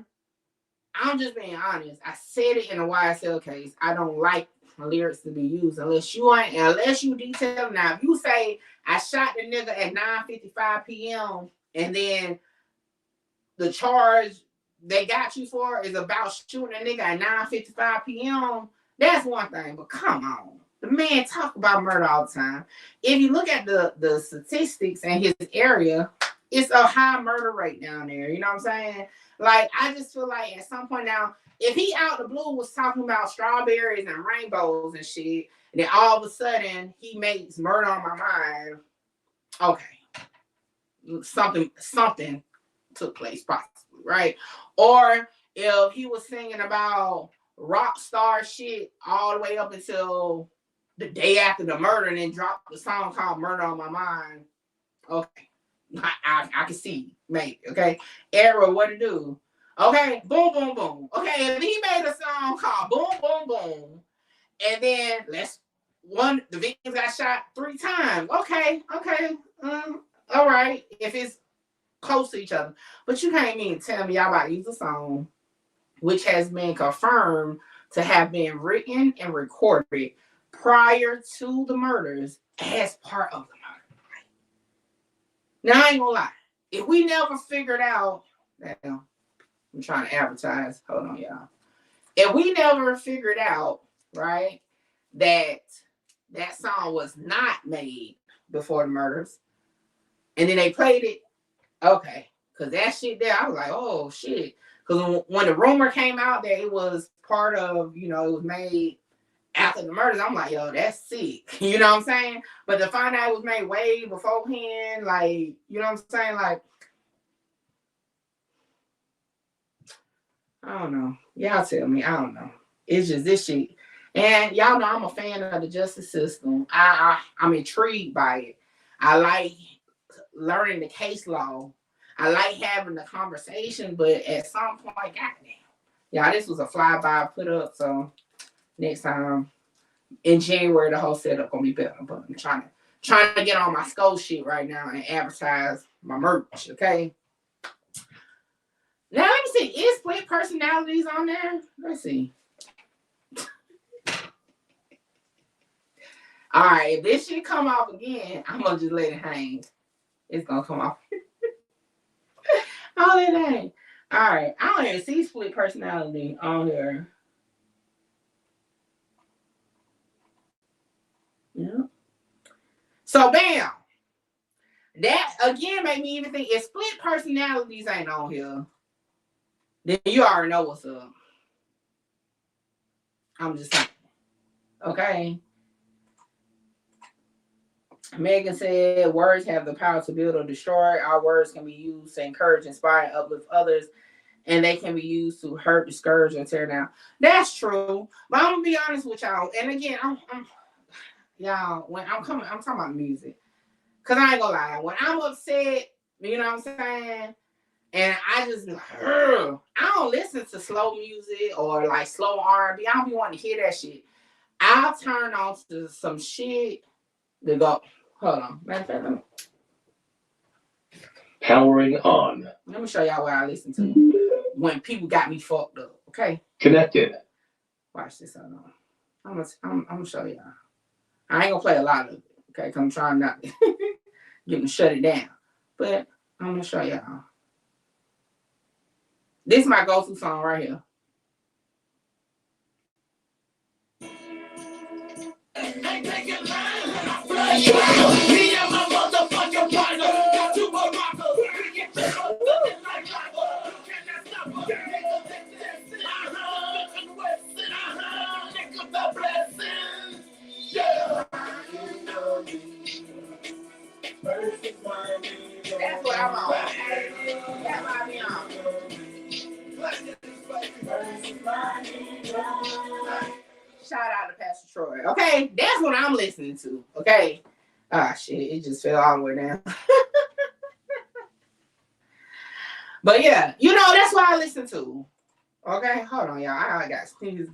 I'm just being honest. I said it in a YSL case. I don't like lyrics to be used unless you detail. Now, if you say I shot the nigga at 9:55 p.m. and then the charge they got you for is about shooting a nigga at 9:55 p.m., that's one thing. But come on. The man talk about murder all the time. If you look at the statistics in his area, it's a high murder rate down there. You know what I'm saying? Like, I just feel like at some point now, if he out the blue was talking about strawberries and rainbows and shit, and then all of a sudden he makes Murder on My Mind, okay, something took place possibly, right? Or if he was singing about rock star shit all the way up until the day after the murder and then dropped the song called Murder on My Mind, okay, I can see, maybe, okay? Era, what to do? Okay, boom, boom, boom. Okay, if he made a song called Boom, Boom, Boom, and then the victims got shot 3 times. Okay, all right, if it's close to each other. But you can't even tell me y'all about to use a song which has been confirmed to have been written and recorded prior to the murders as part of the murder. Now, I ain't gonna lie. If we never figured out, I'm trying to advertise. Hold on, y'all. If we never figured out, right, that song was not made before the murders, and then they played it, okay, because that shit there, I was like, oh, shit. Because when the rumor came out that it was part of, it was made after the murders, I'm like, yo, that's sick. You know what I'm saying? But to find out it was made way beforehand, like, you know what I'm saying? Like, I don't know. Y'all tell me. I don't know. It's just this shit. And y'all know I'm a fan of the justice system. I'm intrigued by it. I like learning the case law. I like having the conversation, but at some point, goddamn. Y'all, this was a flyby put up, so next time in January, the whole setup gonna be better. But I'm trying to get on my skull shit right now and advertise my merch, okay? Now, let me see. Is split personalities on there? Let's see. All right. If this shit come off again, I'm going to just let it hang. It's going to come off. I'll let it hang. All right. I don't even see split personality on here. Yeah. So, bam. That, again, made me even think if split personalities ain't on here, then you already know what's up. I'm just saying. Okay. Megan said, words have the power to build or destroy. Our words can be used to encourage, inspire, and uplift others, and they can be used to hurt, discourage, and tear down. That's true. But I'm gonna be honest with y'all. And again, y'all, when I'm talking about music. Cause I ain't gonna lie. When I'm upset, you know what I'm saying? And I just be like, ugh. I don't listen to slow music or like slow R&B. I don't be wanting to hear that shit. I'll turn on to some shit that go, hold on. Matter of fact, powering on. Let me show y'all what I listen to when people got me fucked up. Okay. Connected. Watch this. Hold on. I'm gonna show y'all. I ain't gonna play a lot of it. Okay, cause I'm trying not to get them to shut it down. But I'm gonna show y'all. This is my go-to song right here. Me and my motherfucking partner got to Morocco. We get to like lava. Can stop us? Think of the blessings. Yeah. That's what I'm on. That's what I'm on. Shout out to Pastor Troy. Okay, that's what I'm listening to. Okay. Ah, shit, it just fell all the way down. But yeah, that's what I listen to. Okay, hold on, y'all. I got sneeze.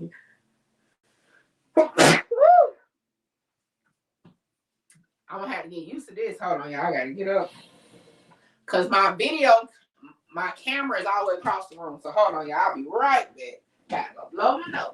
I'm gonna have to get used to this. Hold on, y'all. I gotta get up. Cause my camera is all the way across the room. So hold on, y'all. I'll be right back. Gotta go blow my nose.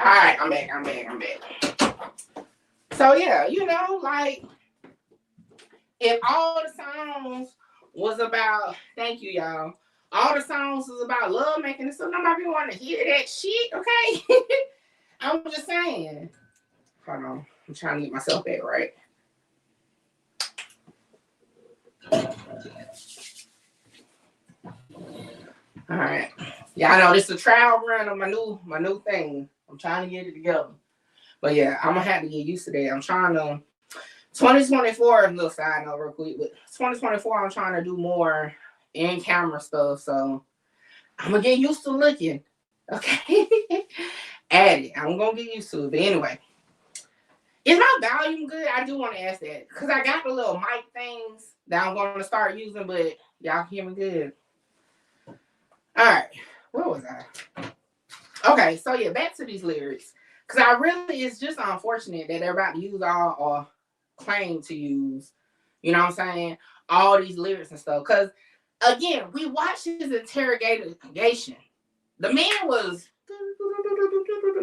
All right, I'm back. So So yeah, you know, like if all the songs was about, thank you, y'all. All the songs was about love making and stuff. Nobody want to hear that shit, okay? I'm just saying. Hold on. I'm trying to get myself back right. All right. Y'all know this is a trial run of my new thing. I'm trying to get it together. But yeah, I'm gonna have to get used to that. I'm trying to 2024, a little side note real quick, but 2024 I'm trying to do more in-camera stuff. So I'm gonna get used to looking. Okay. At it. I'm gonna get used to it. But anyway. Is my volume good? I do want to ask that. Because I got the little mic things that I'm going to start using, but y'all hear me good. All right. Where was I? Okay. So, yeah, back to these lyrics. Because it's just unfortunate that they're about to use all or claim to use, you know what I'm saying, all these lyrics and stuff. Because, again, we watched his interrogation. The man was,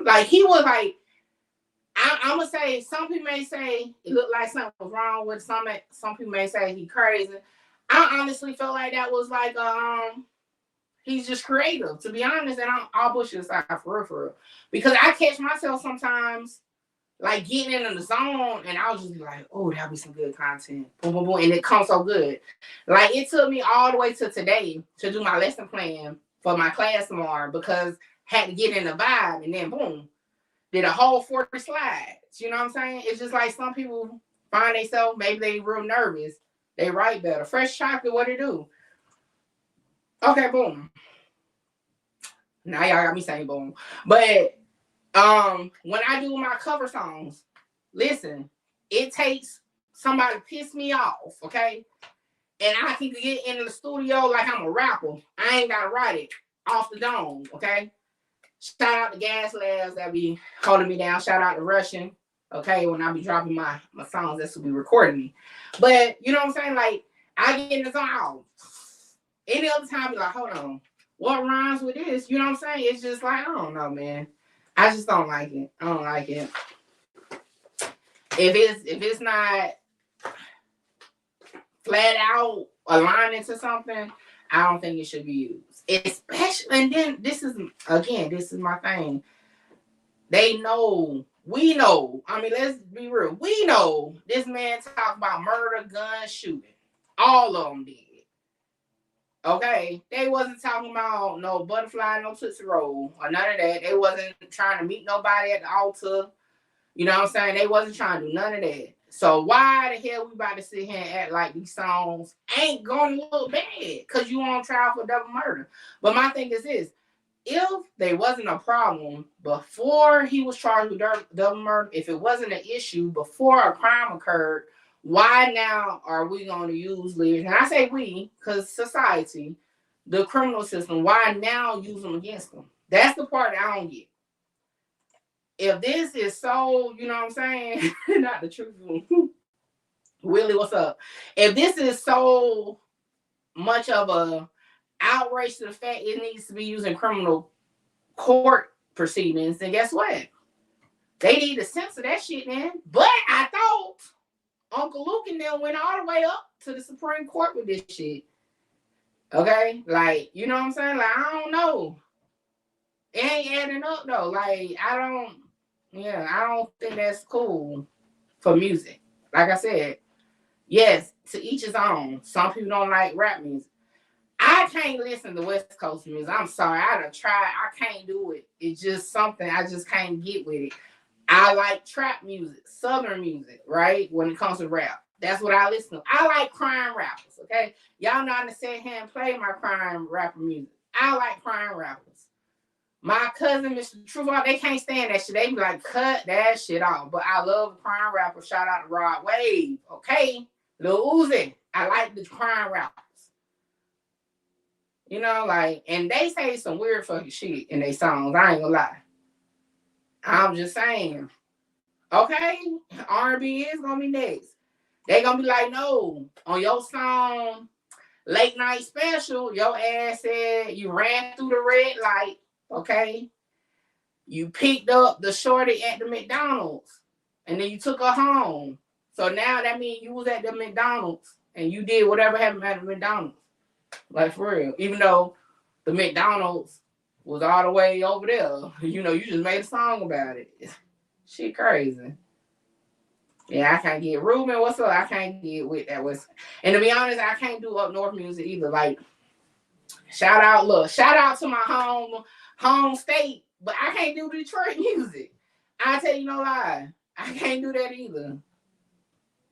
like, he was like, I'm gonna say some people may say it looked like something was wrong with some people may say he crazy. I honestly feel like that was like he's just creative, to be honest, and I'll push it aside for real. Because I catch myself sometimes like getting in the zone and I'll just be like, oh, that'll be some good content. Boom, boom, boom. And it comes so good. Like it took me all the way to today to do my lesson plan for my class tomorrow because I had to get in the vibe and then boom. Did a whole 40 slides. You know what I'm saying? It's just like some people find themselves, maybe they real nervous. They write better. Fresh chocolate, what it do? Okay, boom. Now y'all got me saying boom. But when I do my cover songs, listen, it takes somebody to piss me off, okay? And I can get into the studio like I'm a rapper. I ain't gotta write it off the dome, okay? Shout out to Gas Labs that be holding me down. Shout out to Russian. Okay, when I be dropping my songs, that's who be recording me. But you know what I'm saying? Like, I get in the zone. Any other time, I be like, hold on. What rhymes with this? You know what I'm saying? It's just like, I don't know, man. I just don't like it. I don't like it. If it's not flat out aligning to something, I don't think it should be used. Especially, and then this is my thing. They know, we know. I mean, let's be real. We know this man talk about murder, gun, shooting. All of them did. Okay? They wasn't talking about no butterfly, no Tootsie Roll, or none of that. They wasn't trying to meet nobody at the altar. You know what I'm saying? They wasn't trying to do none of that. So why the hell we about to sit here and act like these songs ain't gonna look bad because you on trial for double murder? But my thing is this. If there wasn't a problem before he was charged with double murder, if it wasn't an issue before a crime occurred, why now are we going to use lyrics? And I say we because society, the criminal system, why now use them against them? That's the part that I don't get. If this is so, you know what I'm saying? Not the truth. Willie, what's up? If this is so much of a outrage to the fact it needs to be used in criminal court proceedings, then guess what? They need to censor that shit, man. But I thought Uncle Luke and them went all the way up to the Supreme Court with this shit. Okay? Like, you know what I'm saying? Like, I don't know. It ain't adding up, though. Like, I don't think that's cool for music. Like I said, yes, to each his own. Some people don't like rap music. I can't listen to West Coast music. I'm sorry. I done tried. I can't do it. It's just something I just can't get with it. I like trap music, Southern music, right? When it comes to rap. That's what I listen to. I like crime rappers, okay? Y'all know how to sit here and play my crime rapper music. I like crime rappers. My cousin, Mr. Truth, they can't stand that shit. They be like, cut that shit off. But I love crime rappers. Shout out to Rod Wave, okay? Lil Uzi. I like the crime rappers. You know, like, and they say some weird fucking shit in their songs. I ain't gonna lie. I'm just saying. Okay? R&B is gonna be next. They gonna be like, no, on your song, Late Night Special, your ass said you ran through the red light. Okay, you picked up the shorty at the McDonald's and then you took her home. So now that means you was at the McDonald's and you did whatever happened at the McDonald's. Like, for real. Even though the McDonald's was all the way over there. You know, you just made a song about it. Shit crazy. Yeah, I can't get Ruben. What's up? I can't get with that. And to be honest, I can't do up north music either. Like, shout out to my home state, but I can't do Detroit music. I tell you no lie, I can't do that either.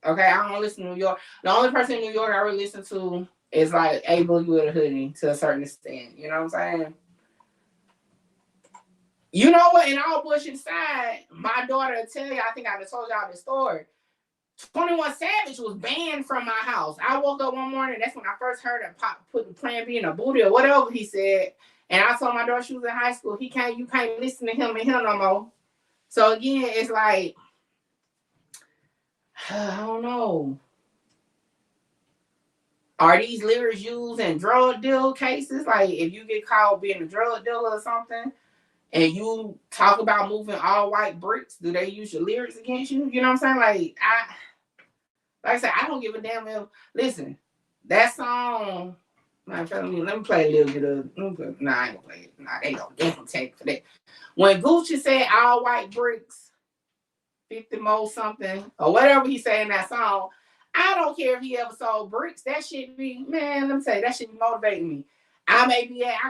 Okay, I don't listen to New York. The only person in New York I really listen to is like A Boogie with a Hoodie to a certain extent. You know what I'm saying? You know what? In all bullshit aside, my daughter will tell you, I think I just told y'all this story. 21 Savage was banned from my house. I woke up one morning, that's when I first heard him put the Plan B in a booty or whatever he said. And I told my daughter she was in high school, you can't listen to him and him no more. So again, it's like, I don't know. Are these lyrics used in drug deal cases? Like if you get caught being a drug dealer or something, and you talk about moving all white bricks, do they use your lyrics against you? You know what I'm saying? Like I said, I don't give a damn if, listen, that song, let me play a little bit of, nah, I ain't gonna play it. Nah, they don't definitely take for that. When Gucci said all white bricks, 50 more something, or whatever he said in that song, I don't care if he ever sold bricks. That shit be, man, let me tell you, that shit be motivating me. I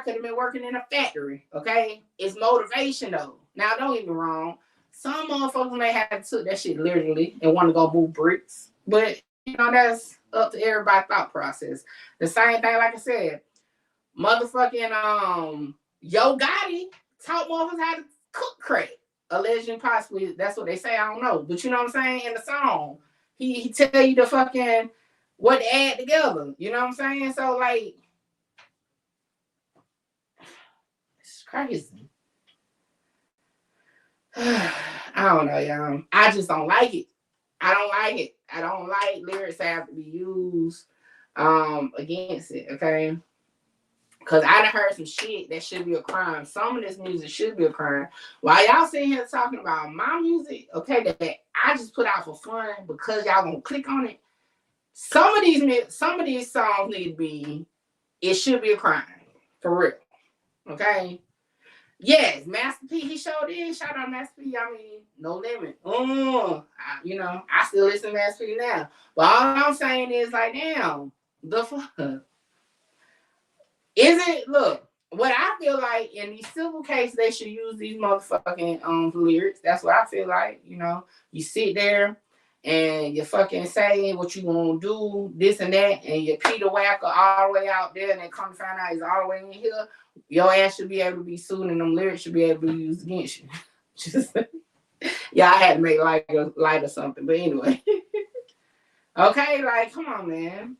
could have been working in a factory, okay? It's motivation, though. Now, don't get me wrong. Some motherfuckers may have took that shit literally and want to go move bricks. But, you know, that's up to everybody's thought process. The same thing, like I said, motherfucking Yo Gotti taught motherfuckers how to cook crack. Allegedly, possibly, that's what they say, I don't know. But you know what I'm saying? In the song, he tell you the fucking, what to add together. You know what I'm saying? So, like, crazy. I don't know, y'all. I just don't like it. I don't like it. I don't like lyrics that have to be used against it, okay? Because I done heard some shit that should be a crime. Some of this music should be a crime. While y'all sitting here talking about my music, okay, that I just put out for fun because y'all gonna click on it. Some of these songs need to be, it should be a crime. For real. Okay? Yes, Master P, he showed in. Shout out Master P. I mean, No Limit. I still listen to Master P now. But all I'm saying is, like, damn, the fuck. Look, what I feel like in these civil cases, they should use these motherfucking lyrics. That's what I feel like, you know. You sit there and you fucking say what you gonna do, this and that, and you Peter Whacker all the way out there, and then come to find out he's all the way in here. Your ass should be able to be sued, and them lyrics should be able to be used against you. Yeah, I had to make light or something, but anyway. Okay, like, come on, man.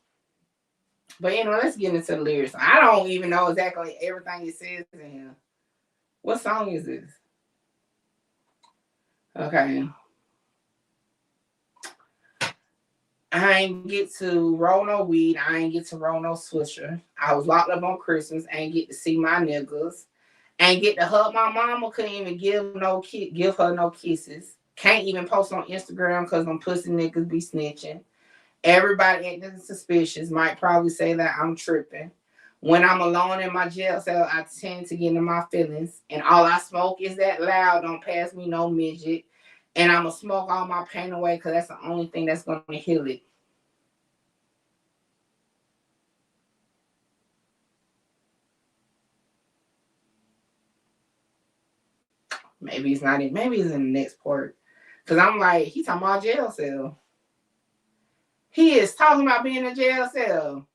But anyway, let's get into the lyrics. I don't even know exactly everything it says in here. What song is this? Okay. I ain't get to roll no weed. I ain't get to roll no swisher. I was locked up on Christmas. I ain't get to see my niggas. Ain't get to hug my mama. Couldn't even give her no kisses. Can't even post on Instagram because them pussy niggas be snitching. Everybody acting suspicious. Might probably say that I'm tripping. When I'm alone in my jail cell, I tend to get into my feelings. And all I smoke is that loud. Don't pass me no midget. And I'm going to smoke all my pain away because that's the only thing that's going to heal it. Maybe it's not it. Maybe it's in the next part. Because I'm like, he talking about jail cell. He is talking about being in a jail cell.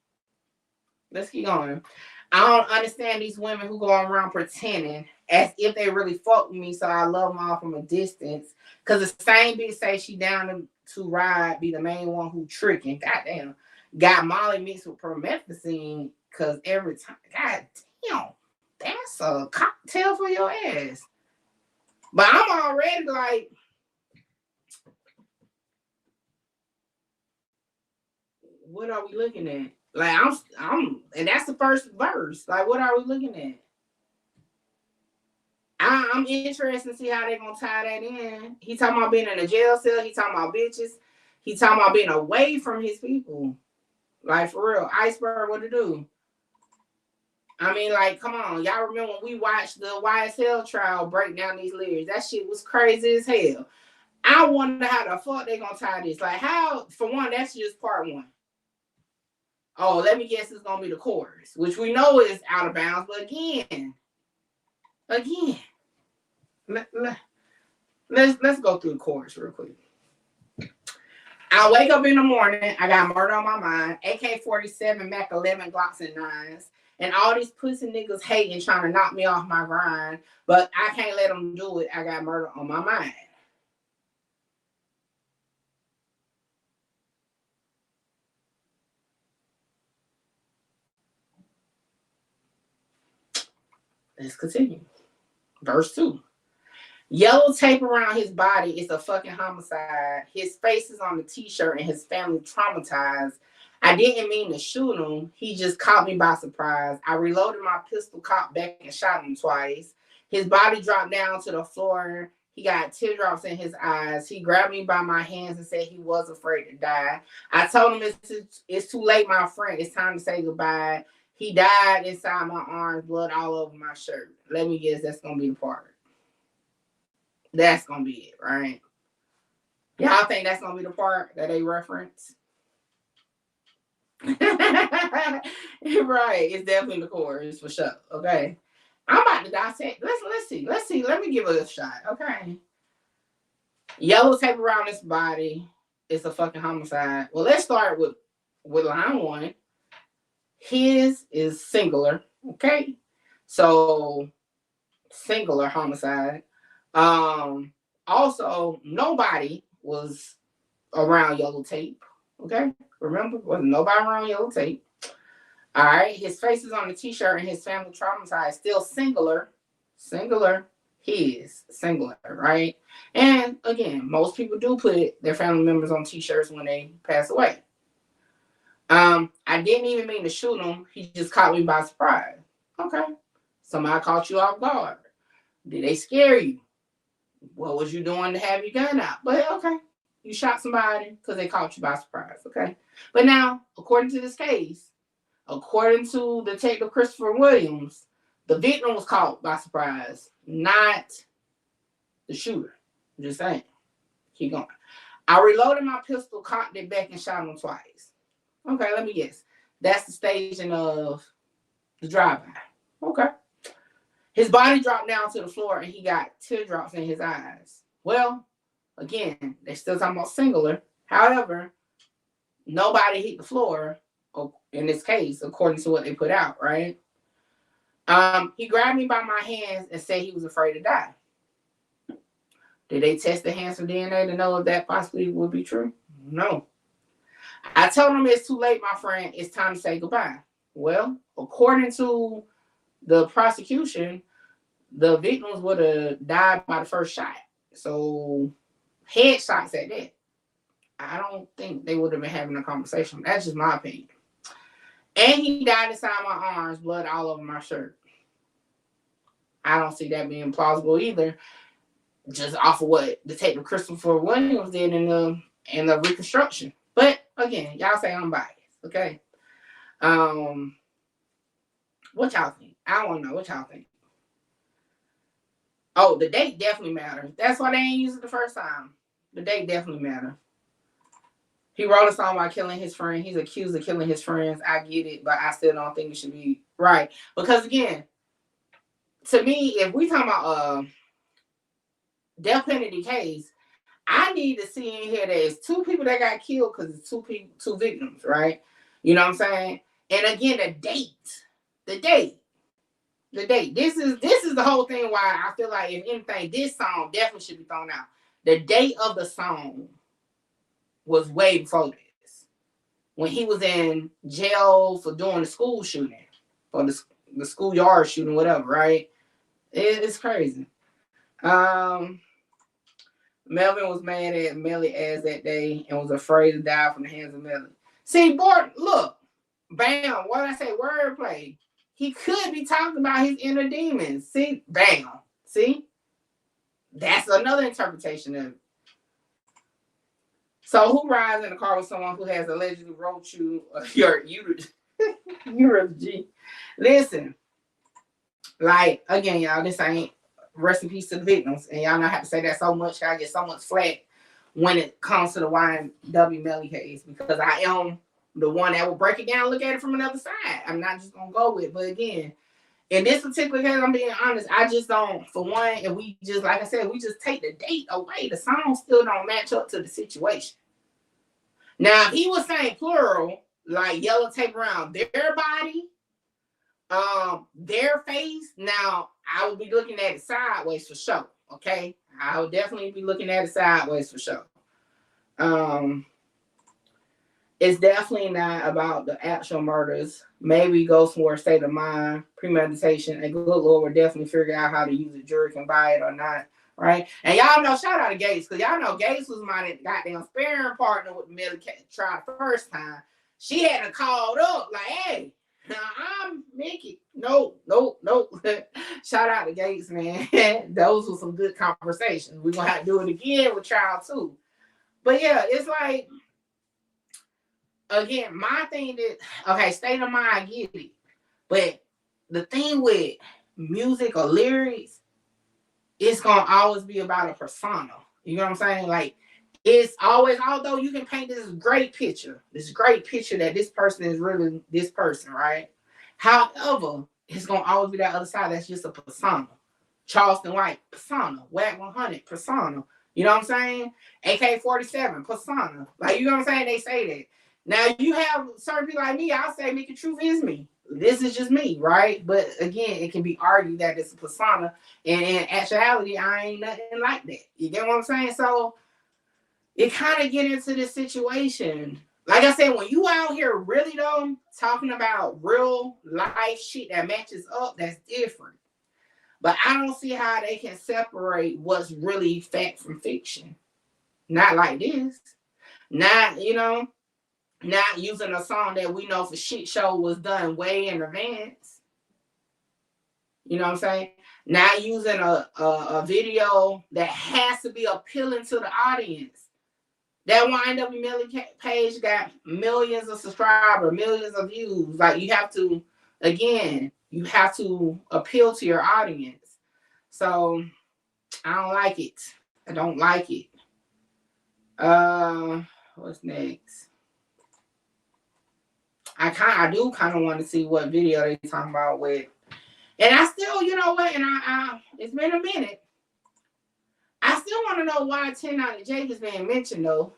Let's keep going. I don't understand these women who go around pretending as if they really fuck with me, so I love them all from a distance. Because the same bitch say she down to ride, be the main one who tricking. Goddamn. Got Molly mixed with promethazine, because every time, goddamn, that's a cocktail for your ass. But I'm already like, what are we looking at? Like, I'm, and that's the first verse. Like, what are we looking at? I I'm interested to see how they're gonna tie that in. He talking about being in a jail cell. He talking about bitches. He talking about being away from his people. Like, for real, Iceberg, what to do? I mean, like, come on. Y'all remember when we watched the YSL trial break down these lyrics? That shit was crazy as hell. I wonder how the fuck they gonna tie this. Like, how, for one, that's just part one. Oh, let me guess it's gonna be the chorus, which we know is out of bounds, but again, let's go through the chorus real quick. I wake up in the morning, I got murder on my mind, AK-47, Mac 11, Glocks and 9s, and all these pussy niggas hating, trying to knock me off my grind, but I can't let them do it. I got murder on my mind. Let's continue. Verse 2. Yellow tape around his body is a fucking homicide. His face is on the t-shirt and his family traumatized. I didn't mean to shoot him. He just caught me by surprise. I reloaded my pistol, cocked back, and shot him twice. His body dropped down to the floor. He got teardrops in his eyes. He grabbed me by my hands and said he was afraid to die. I told him it's too late, my friend. It's time to say goodbye. He died inside my arms, blood all over my shirt. Let me guess, that's going to be the part. That's going to be it, right? Y'all think that's going to be the part that they reference? Right. It's definitely the chorus for sure. Okay. I'm about to dissect. Let's see. Let me give it a shot. Okay. Yellow tape around his body. It's a fucking homicide. Well, let's start with line 1. His is singular. Okay. So singular homicide. Also, nobody was around yellow tape. Okay, remember, wasn't nobody around yellow tape. All right, his face is on the t-shirt and his family traumatized. Still singular, his singular, right? And again, most people do put their family members on t-shirts when they pass away. I didn't even mean to shoot him. He just caught me by surprise. Okay, somebody caught you off guard. Did they scare you? What was you doing to have your gun out? But okay, you shot somebody because they caught you by surprise. Okay, but now, according to this case, according to Detective Christopher Williams, the victim was caught by surprise, not the shooter. I'm just saying. Keep going. I reloaded my pistol, cocked it back, and shot him twice. Okay, let me guess. That's the staging of the drive-by. Okay. His body dropped down to the floor and he got teardrops in his eyes. Well, again, they're still talking about singular. However, nobody hit the floor in this case, according to what they put out, right? He grabbed me by my hands and said he was afraid to die. Did they test the hands for DNA to know if that possibly would be true? No. I told him it's too late, my friend. It's time to say goodbye. Well, according to the prosecution, the victims would have died by the first shot. So, headshots at that. I don't think they would have been having a conversation. That's just my opinion. And he died inside my arms, blood all over my shirt. I don't see that being plausible either. Just off of what Detective Christopher Williams did in the reconstruction. But again, y'all say I'm biased, okay? What y'all think? I want to know what y'all think. Oh, the date definitely matters. That's why they ain't used it the first time. The date definitely matters. He wrote a song about killing his friend. He's accused of killing his friends. I get it, but I still don't think it should be right. Because again, to me, if we talking about death penalty case, I need to see in here that it's 2 people that got killed because it's 2 victims, right? You know what I'm saying? And again, the date. This is the whole thing why I feel like, if anything, this song definitely should be thrown out. The date of the song was way before this, when he was in jail for doing the school shooting or the schoolyard shooting, whatever, right? It's crazy. Melvin was mad at Melly ass that day and was afraid to die from the hands of Melly. See, boy, look, bam, what did I say? Wordplay. He could be talking about his inner demons. See, bam. See? That's another interpretation of it. So who rides in the car with someone who has allegedly wrote you your eulogy? Listen, like, again, y'all, this ain't rest in peace to the victims. And y'all not have to say that so much. I get so much flack when it comes to the YNW Melly case, because I am the one that will break it down and look at it from another side. I'm not just going to go with it. But again, in this particular case, I'm being honest, I just don't, for one, and we just, like I said, we just take the date away. The song still don't match up to the situation. Now, if he was saying plural, like yellow tape around their body, their face, now I would be looking at it sideways for sure. Okay, I would definitely be looking at it sideways for sure. It's definitely not about the actual murders. Maybe go somewhere, state of mind, premeditation, and good Lord will definitely figure out how to use it. Jury can buy it or not, right? And y'all know, shout out to Gates, because y'all know Gates was my goddamn sparring partner with the Melly trial the first time. She had to call up like, hey, I'm Mickey. No. Shout out to Gates, man. Those were some good conversations. We're going to have to do it again with trial 2. But yeah, it's like, again, my thing is, okay, state of mind, I get it. But the thing with music or lyrics, it's going to always be about a persona. You know what I'm saying? Like, it's always, although you can paint this great picture that this person is really this person, right? However, it's going to always be that other side that's just a persona. Charleston White, persona. Whack 100, persona. You know what I'm saying? AK-47, persona. Like, you know what I'm saying? They say that. Now, you have certain people like me, I'll say, Mickey Truth is me. This is just me, right? But again, it can be argued that it's a persona. And in actuality, I ain't nothing like that. You get what I'm saying? So, it kind of get into this situation. Like I said, when you out here really, though, talking about real life shit that matches up, that's different. But I don't see how they can separate what's really fact from fiction. Not like this. Not, not using a song that we know for shit show was done way in advance. You know what I'm saying? Not using a video that has to be appealing to the audience. That YNW Melly page got millions of subscribers, millions of views. Like, you have to appeal to your audience. So, I don't like it. I don't like it. What's next? I do kind of want to see what video they talking about with. And I still, you know what? And I it's been a minute. I still want to know why 10 out of Jake is being mentioned though.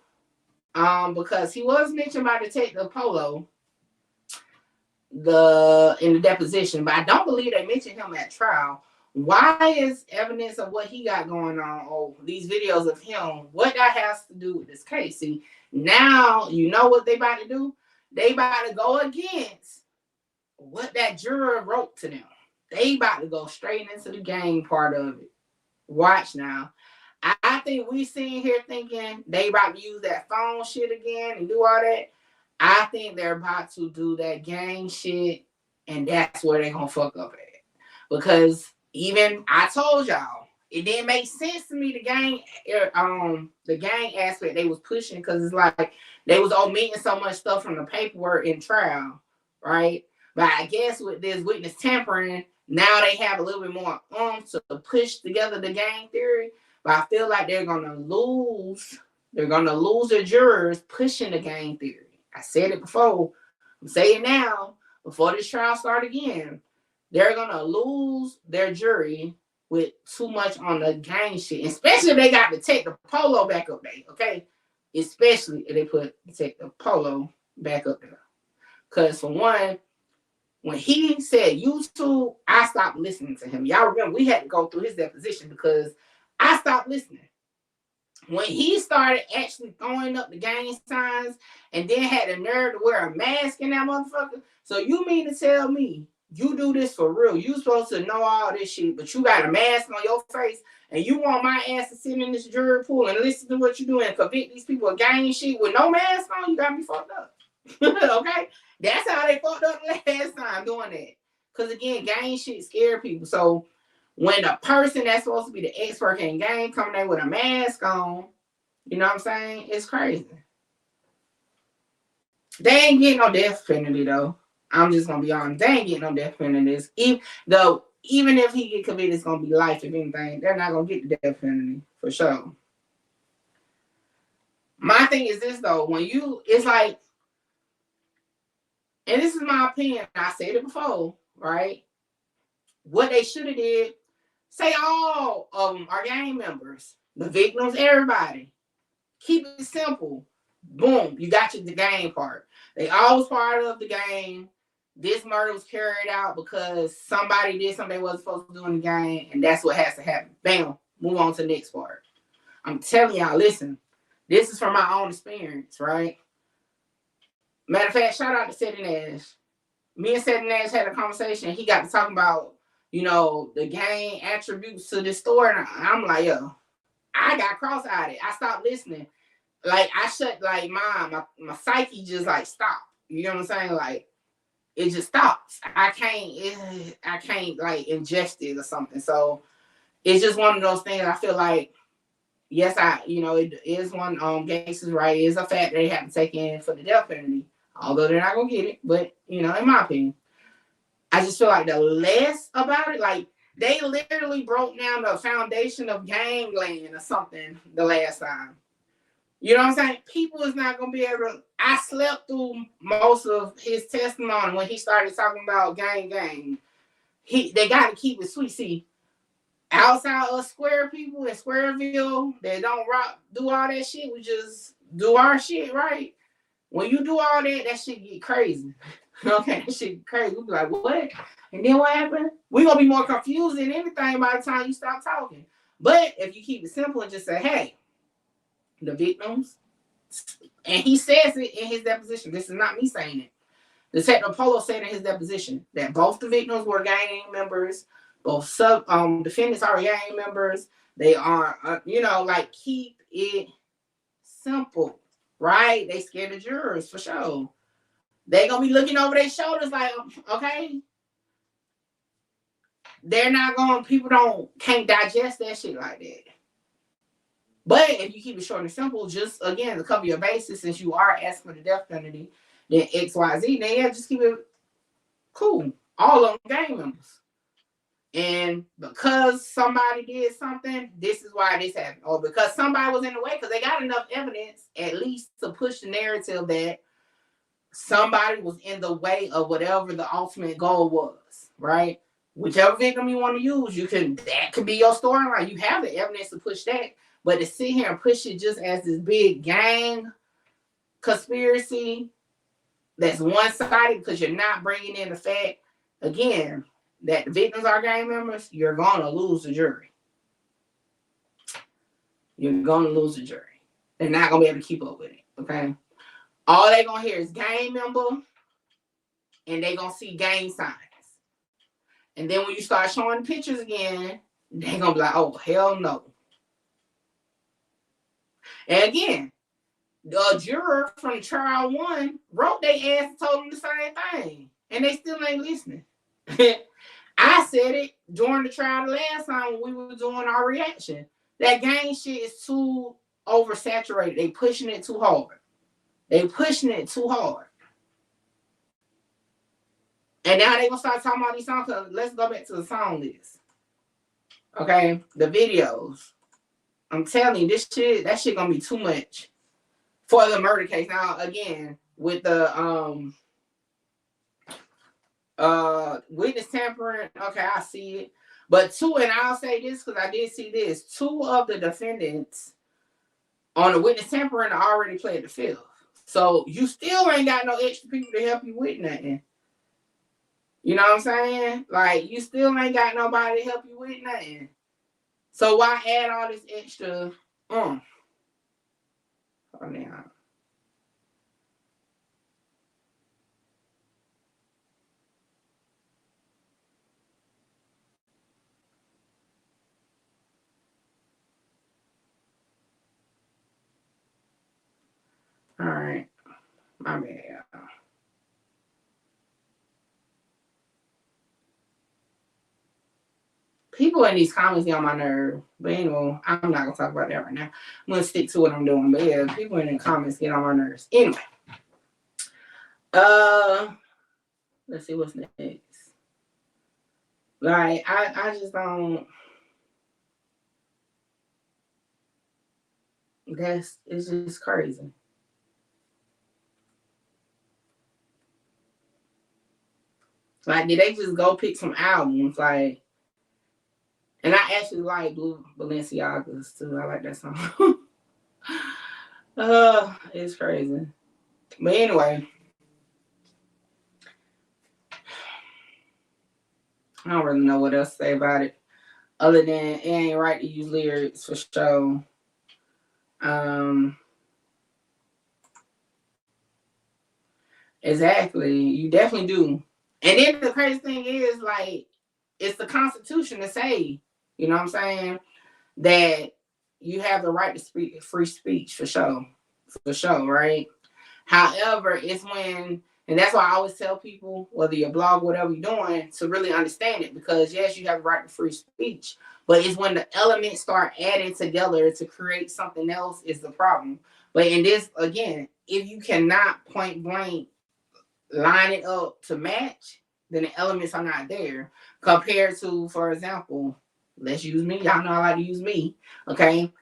Because he was mentioned by Detective Polo in the deposition, but I don't believe they mentioned him at trial. Why is evidence of what he got going on, or these videos of him, what that has to do with this case? See, now you know what they about to do? They about to go against what that juror wrote to them. They about to go straight into the gang part of it. Watch now. I think we sitting here thinking they about to use that phone shit again and do all that. I think they're about to do that gang shit, and that's where they're going to fuck up at. Because even I told y'all, it didn't make sense to me, the gang aspect they was pushing, because it's like they was omitting so much stuff from the paperwork in trial, right? But I guess with this witness tampering, now they have a little bit more to push together the gang theory. But I feel like they're gonna lose. They're gonna lose their jurors pushing the gang theory. I said it before. I'm saying it now. Before this trial starts again, they're gonna lose their jury with too much on the gang shit. Especially if they got Detective Polo back up there. Okay, especially if they put Detective Polo back up there. Because for one, when he said YouTube, I stopped listening to him. Y'all remember we had to go through his deposition because I stopped listening. When he started actually throwing up the gang signs and then had the nerve to wear a mask in that motherfucker. So you mean to tell me you do this for real? You supposed to know all this shit, but you got a mask on your face and you want my ass to sit in this jury pool and listen to what you do and convict these people of gang shit with no mask on? You got me fucked up. Okay? That's how they fucked up last time doing that. Because again, gang shit scare people. So when the person that's supposed to be the expert in game coming in with a mask on, you know what I'm saying? It's crazy. They ain't getting no death penalty though. I'm just gonna be honest. They ain't getting no death penalty. Even if he get convicted, it's gonna be life. If anything, they're not gonna get the death penalty for sure. My thing is this though, it's like, and this is my opinion. I said it before, right? What they should have did, say all of them are gang members, the victims, everybody. Keep it simple. Boom, you got the gang part. They all was part of the gang. This murder was carried out because somebody did something they wasn't supposed to do in the gang, and that's what has to happen. Bam, move on to the next part. I'm telling y'all, listen, this is from my own experience, right? Matter of fact, shout out to Seti Nash. Me and Seti Nash had a conversation. He got to talking about, the gang attributes to this story, and I'm like, yo, I got cross-eyed. I stopped listening. Like, I shut, like, my psyche just, like, stopped. You know what I'm saying? Like, it just stops. I can't, like, ingest it or something. So, it's just one of those things I feel like, yes, it is one, gangsters, right? It is a fact they have to take in for the death penalty. Although they're not going to get it. But, in my opinion, I just feel like the less about it, like, they literally broke down the foundation of gangland or something the last time. You know what I'm saying? People is not going to be able to. I slept through most of his testimony when he started talking about gang. They got to keep it sweet. See, outside of Square people in Squareville, they don't do all that shit. We just do our shit, right? When you do all that shit get crazy. Okay, that shit get crazy. We be like, what? And then what happened? We're going to be more confused than anything by the time you stop talking. But if you keep it simple and just say, hey, the victims, and he says it in his deposition. This is not me saying it. Detective Polo said in his deposition that both the victims were gang members, both defendants are gang members. They are, keep it simple, right? They scared the jurors for sure. They gonna be looking over their shoulders like, okay. They're not people can't digest that shit like that. But if you keep it short and simple, just again to cover your bases, since you are asking for the death penalty, then XYZ, then yeah, just keep it cool. All of them gang members. And because somebody did something, this is why this happened. Or because somebody was in the way, because they got enough evidence at least to push the narrative that somebody was in the way of whatever the ultimate goal was, right? Whichever victim you want to use, that could be your storyline. You have the evidence to push that. But to sit here and push it just as this big gang conspiracy that's one-sided because you're not bringing in the fact, again, that the victims are gang members, you're going to lose the jury. You're going to lose the jury. They're not going to be able to keep up with it, okay? All they're going to hear is gang member, and they're going to see gang signs. And then when you start showing the pictures again, they're going to be like, oh, hell no. And again, the juror from trial 1 wrote their ass and told them the same thing. And they still ain't listening. I said it during the trial the last time when we were doing our reaction. That gang shit is too oversaturated. They pushing it too hard. And now they gonna start talking about these songs. Let's go back to the song list. Okay, the videos. I'm telling you, that shit gonna be too much for the murder case. Now, again, with the witness tampering, okay, I see it. But and I'll say this because I did see this. 2 of the defendants on the witness tampering already pled the fifth. So you still ain't got no extra people to help you with nothing. You know what I'm saying? Like, you still ain't got nobody to help you with nothing. So why add all this extra? Oh, now. All right. My bad. People people in these comments get on my nerve. But anyway, I'm not gonna talk about that right now. I'm gonna stick to what I'm doing. But yeah, people in the comments get on my nerves. Anyway. Let's see what's next. Like, I just don't. It's just crazy. Like, did they just go pick some albums? Like, and I actually like Blue Balenciagas too. I like that song. It's crazy. But anyway, I don't really know what else to say about it. Other than it ain't right to use lyrics for show. Exactly. You definitely do. And then the crazy thing is, like, it's the Constitution to say, you know what I'm saying, that you have the right to speak free speech for sure, right? However, it's when, and that's why I always tell people, whether you blog, whatever you're doing, to really understand it, because yes, you have the right to free speech, but it's when the elements start adding together to create something else is the problem. But in this, again, if you cannot point blank line it up to match, then the elements are not there. Compared to, for example, let's use me. Y'all know I like to use me. Okay.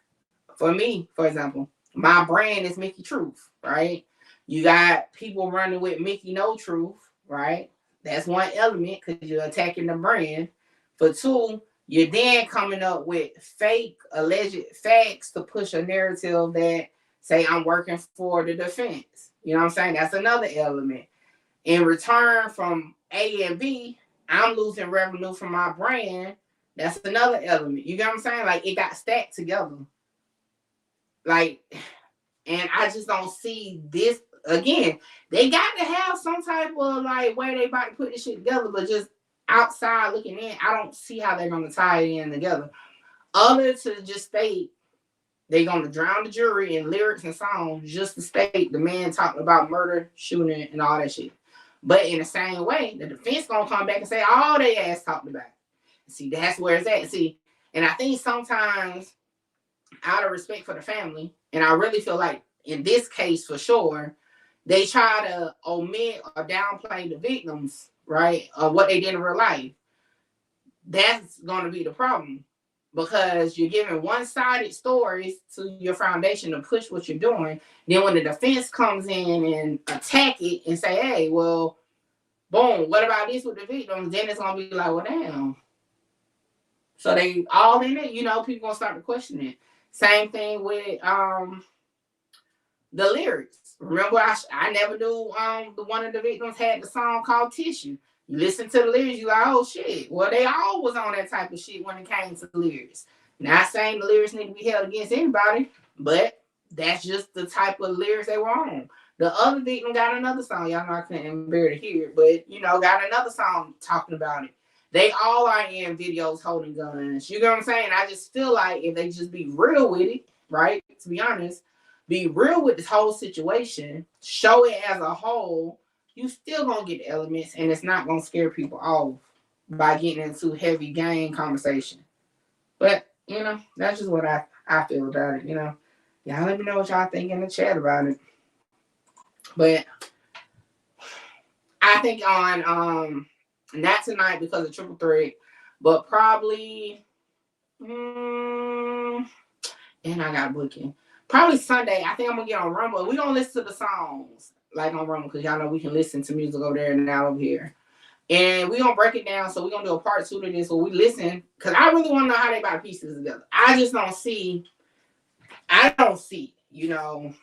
For me, for example, my brand is Mickey Truth, right? You got people running with Mickey No Truth, right? That's one element because you're attacking the brand. For two, you're then coming up with fake alleged facts to push a narrative that say I'm working for the defense. You know what I'm saying? That's another element. In return from A and B, I'm losing revenue from my brand. That's another element. You get what I'm saying? Like, it got stacked together. Like, and I just don't see this. Again, they got to have some type of, like, way they about to put this shit together, but just outside looking in, I don't see how they're going to tie it in together. Other to just state they're going to drown the jury in lyrics and songs just to state the man talking about murder, shooting, and all that shit. But in the same way, the defense gonna come back and say all they ass talked about. See, that's where it's at. See, and I think sometimes, out of respect for the family, and I really feel like in this case for sure, they try to omit or downplay the victims, right, of what they did in real life. That's gonna be the problem, because you're giving one-sided stories to your foundation to push what you're doing. Then when the defense comes in and attack it and say, hey, well, boom, what about this with the victims? Then it's going to be like, well, damn. So they all in it, you know, people going to start to question it. Same thing with the lyrics. Remember, I never knew the one of the victims had the song called Tissue. You listen to the lyrics, you like, oh, shit. Well, they all was on that type of shit when it came to the lyrics. Not saying the lyrics need to be held against anybody, but that's just the type of lyrics they were on. The other victim got another song. Y'all know I couldn't bear to hear it, but, you know, got another song talking about it. They all are in videos holding guns. You know what I'm saying? I just feel like if they just be real with it, right, to be honest, be real with this whole situation, show it as a whole, you still gonna get the elements, and it's not gonna scare people off by getting into heavy gang conversation. But, you know, that's just what I feel about it, you know. Y'all let me know what y'all think in the chat about it. But I think on not tonight because of Triple Threat, but probably and I got booking. Probably Sunday. I think I'm gonna get on Rumble. We're gonna listen to the songs like on Rumble, because y'all know we can listen to music over there and now over here. And we're gonna break it down. So we're gonna do a part 2 to this where we listen, because I really want to know how they about to piece this together. I just don't see, you know,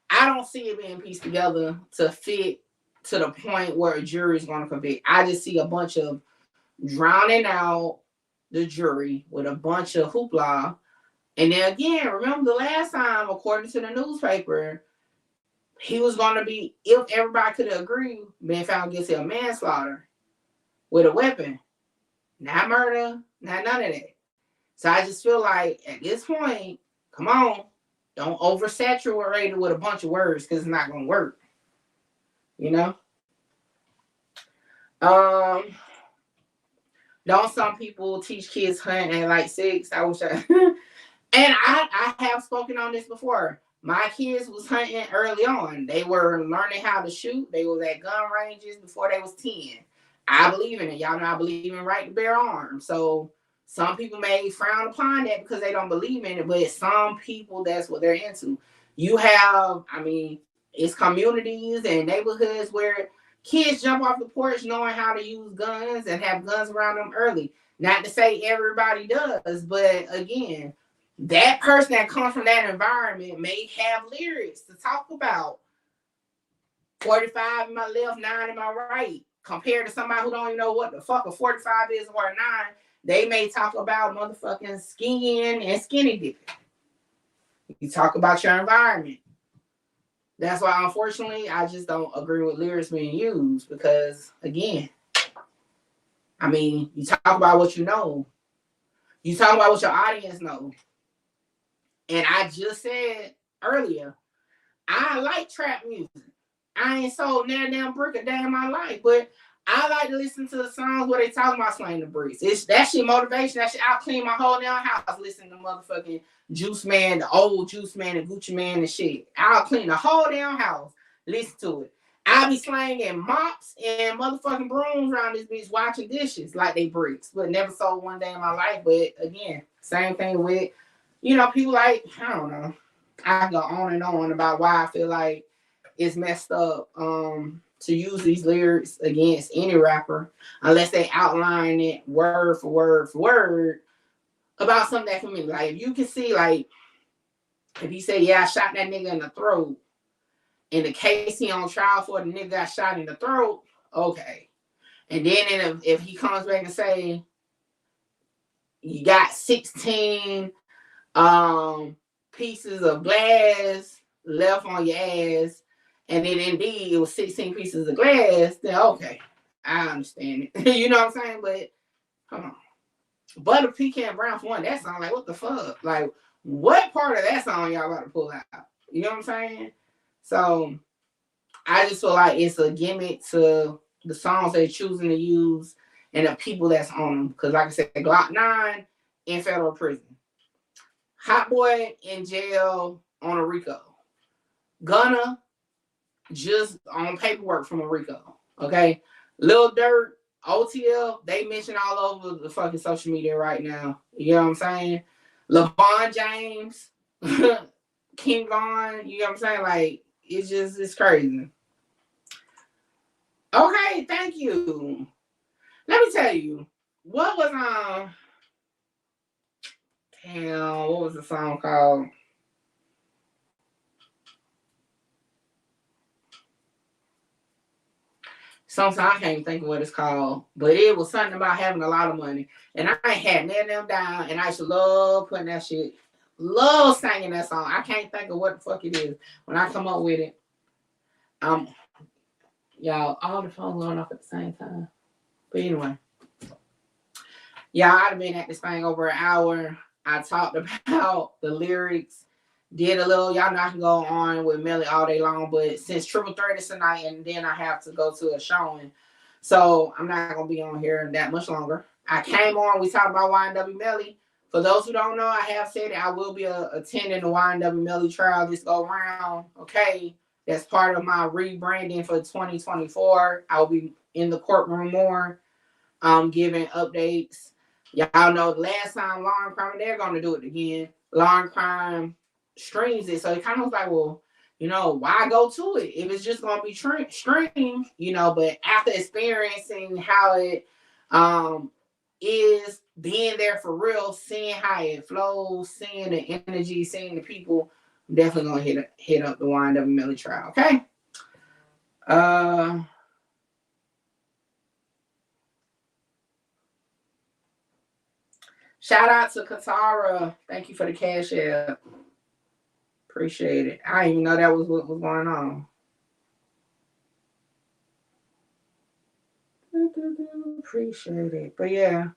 I don't see it being pieced together to fit to the point where a jury is going to convict. I just see a bunch of drowning out the jury with a bunch of hoopla. And then again, remember the last time, according to the newspaper, he was going to be, if everybody could agree, being found guilty of manslaughter with a weapon. Not murder, not none of that. So I just feel like at this point, come on, don't oversaturate it with a bunch of words, because it's not going to work. You know? Don't some people teach kids hunting at like 6? I wish I and I have spoken on this before. My kids was hunting early on. They were learning how to shoot. They was at gun ranges before they was 10. I believe in it. Y'all know I believe in right to bear arms. So some people may frown upon that because they don't believe in it, but some people, that's what they're into. You have, I mean, it's communities and neighborhoods where kids jump off the porch knowing how to use guns and have guns around them early. Not to say everybody does, but again, that person that comes from that environment may have lyrics to talk about 45 in my left, 9 in my right. Compared to somebody who don't even know what the fuck a 45 is or a 9, they may talk about motherfucking skiing and skinny dipping. You talk about your environment. That's why, unfortunately, I just don't agree with lyrics being used because, again, I mean, you talk about what you know. You talk about what your audience knows. And I just said earlier, I like trap music. I ain't sold near damn brick a day in my life, but I like to listen to the songs where they talking about slaying the bricks. It's that shit motivation. That shit, I'll clean my whole damn house listening to motherfucking Juice Man, the old Juice Man and Gucci Man and shit. I'll clean the whole damn house. Listen to it. I'll be slanging mops and motherfucking brooms around this bitch watching dishes like they bricks, but never sold one day in my life. But again, same thing with, you know, people like, I don't know. I go on and on about why I feel like it's messed up to use these lyrics against any rapper unless they outline it word for word for word about something that can mean. Like, if you can see, like, if you say, yeah, I shot that nigga in the throat, in the case he on trial for the nigga got shot in the throat, okay. And then if he comes back and say, you got 16 pieces of glass left on your ass, and then indeed it was 16 pieces of glass, then okay, I understand it. You know what I'm saying? But come on. Butter Pecan Brown for one, that song, like, what the fuck? Like, what part of that song y'all about to pull out? You know what I'm saying? So I just feel like it's a gimmick to the songs they're choosing to use and the people that's on them. Because like I said, Glock 9 in federal prison. Hot Boy in jail on a RICO. Gunna just on paperwork from a RICO. Okay? Lil Durk, OTL, they mention all over the fucking social media right now. You know what I'm saying? LeBron James, King Von, you know what I'm saying? Like, it's crazy. Okay, thank you. Let me tell you, what was what was the song called? Sometimes I can't even think of what it's called, but it was something about having a lot of money. And I had nailed them down, and I used to love putting that shit, love singing that song. I can't think of what the fuck it is when I come up with it. Y'all, all the phones going off at the same time. But anyway, y'all, I'd have been at this thing over an hour. I talked about the lyrics, did a little, y'all know I can go on with Melly all day long, but since Triple Threat is tonight, and then I have to go to a showing, so I'm not going to be on here that much longer. I came on, we talked about YNW Melly. For those who don't know, I have said it, I will be attending the YNW Melly trial this go around, okay? That's part of my rebranding for 2024. I'll be in the courtroom more, giving updates. Y'all know the last time Law and Crime, they're going to do it again. Law and Crime streams it. So it kind of was like, well, you know, why go to it if it's just going to be streamed, you know? But after experiencing how it is being there for real, seeing how it flows, seeing the energy, seeing the people, I'm definitely going to hit up the YNW Melly trial, okay? Shout out to Katara. Thank you for the cash app. Appreciate it. I didn't even know that was what was going on. Appreciate it. But yeah.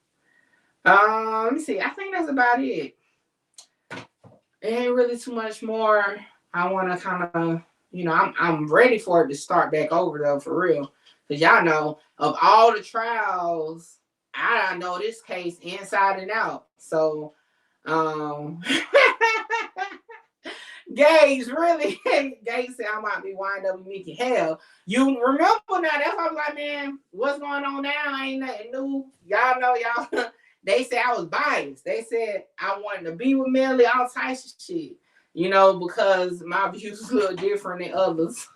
Let me see. I think that's about it. It ain't really too much more. I want to kind of, you know, I'm ready for it to start back over though, for real. Because y'all know, of all the trials I know this case inside and out. So, Gage really, Gage said I might be wind up with Mickey. Hell, you remember now? That's why I was like, man, what's going on now? Ain't nothing new. Y'all know, y'all. They said I was biased. They said I wanted to be with Melly, all types of shit. You know, because my views look different than others.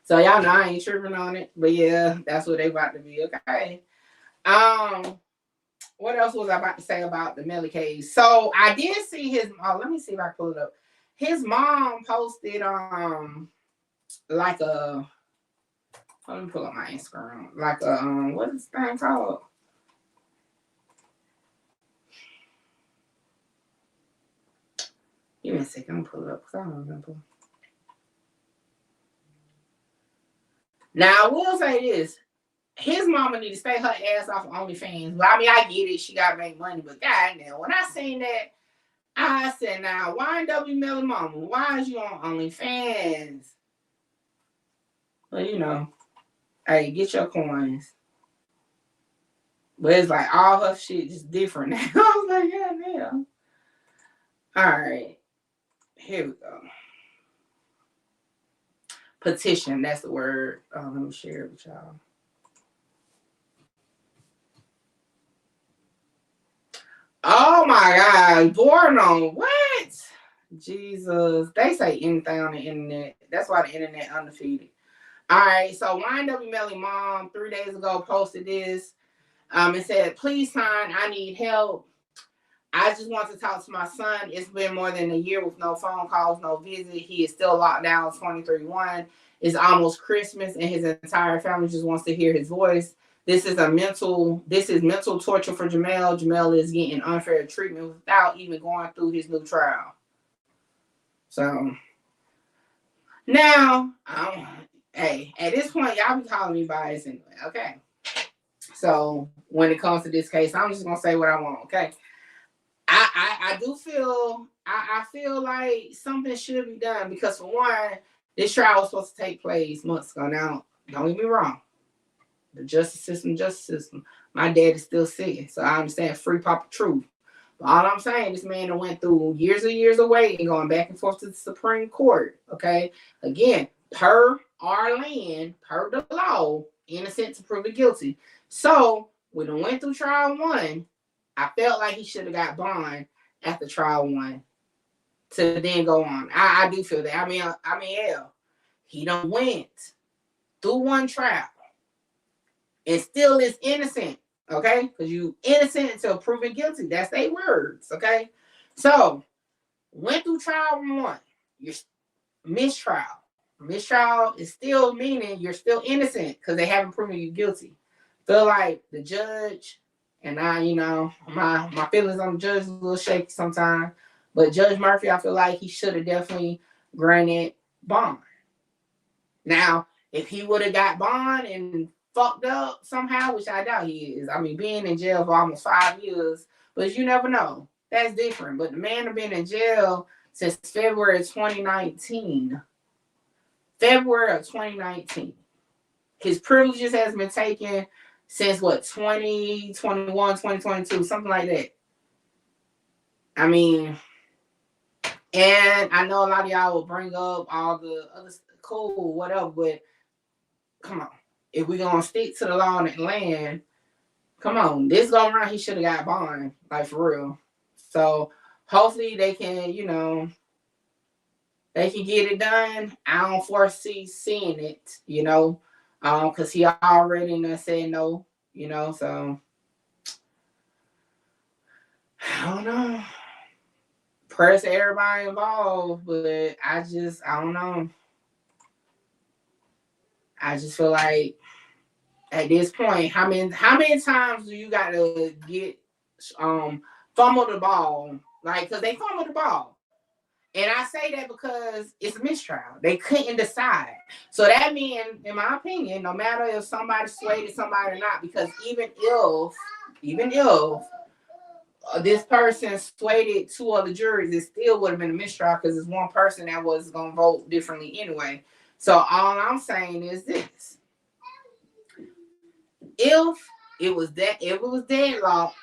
So y'all know I ain't tripping on it. But yeah, that's what they about to be. Okay. What else was I about to say about the Melly case? So I did see his. Oh, let me see if I can pull it up. His mom posted like a. Let me pull up my Instagram. Like a what is this thing called? Give me a second. I'm gonna pull it up because I don't remember. Now I will say this. His mama need to stay her ass off of OnlyFans. Well, I mean, I get it. She got to make money. But God, now, when I seen that, I said, now, YNW Melly mama, why is you on OnlyFans? Well, you know, hey, get your coins. But it's like all her shit just different now. I was like, yeah, damn. All right. Here we go. Petition, that's the word. Let me share it with y'all. Oh my God, born on what? Jesus, they say anything on the internet. That's why the internet undefeated. All right, so YNW Melly mom 3 days ago posted this. It said, please sign, I need help. I just want to talk to my son. It's been more than a year with no phone calls, no visit. He is still locked down 23-1. It's almost Christmas and his entire family just wants to hear his voice. This is mental torture for Jamel. Jamel is getting unfair treatment without even going through his new trial. So now, hey, at this point, y'all be calling me biased anyway, okay? So when it comes to this case, I'm just gonna say what I want, okay? I do feel I feel like something should be done because for one, this trial was supposed to take place months ago. Now, don't get me wrong. The justice system. My dad is still sitting, so I understand free proper truth. But all I'm saying, this man went through years of waiting, going back and forth to the Supreme Court. Okay, again, per our land, per the law, innocent to proven guilty. So when it went through trial one, I felt like he should have got bond after trial one to then go on. I do feel that. I mean, he done went through one trial. And still is innocent, okay? Because you innocent until proven guilty. That's their words, okay? So, went through trial one. You're mistrial. Mistrial is still meaning you're still innocent because they haven't proven you guilty. Feel like the judge, and I, you know, my feelings on the judge is a little shaky sometimes, but Judge Murphy, I feel like he should have definitely granted bond. Now, if he would have got bond and fucked up somehow, which I doubt he is. I mean, being in jail for almost 5 years, but you never know. That's different. But the man has been in jail since February of 2019. February of 2019. His privileges has been taken since what, 2021, 2022, something like that. I mean, and I know a lot of y'all will bring up all the other cool, whatever, but come on. If we're going to stick to the law and the land, come on. This go around, he should have got bond, like for real. So hopefully they can, you know, they can get it done. I don't foresee seeing it, you know, because he already said no, you know, so I don't know. Prayers to everybody involved, but I don't know. I just feel like at this point, how many times do you got to get fumble the ball? Like, because they fumbled the ball. And I say that because it's a mistrial. They couldn't decide. So that means, in my opinion, no matter if somebody swayed somebody or not, because even if this person swayed two other juries, it still would have been a mistrial because it's one person that was going to vote differently anyway. So all I'm saying is this. If it was that if it was deadlocked,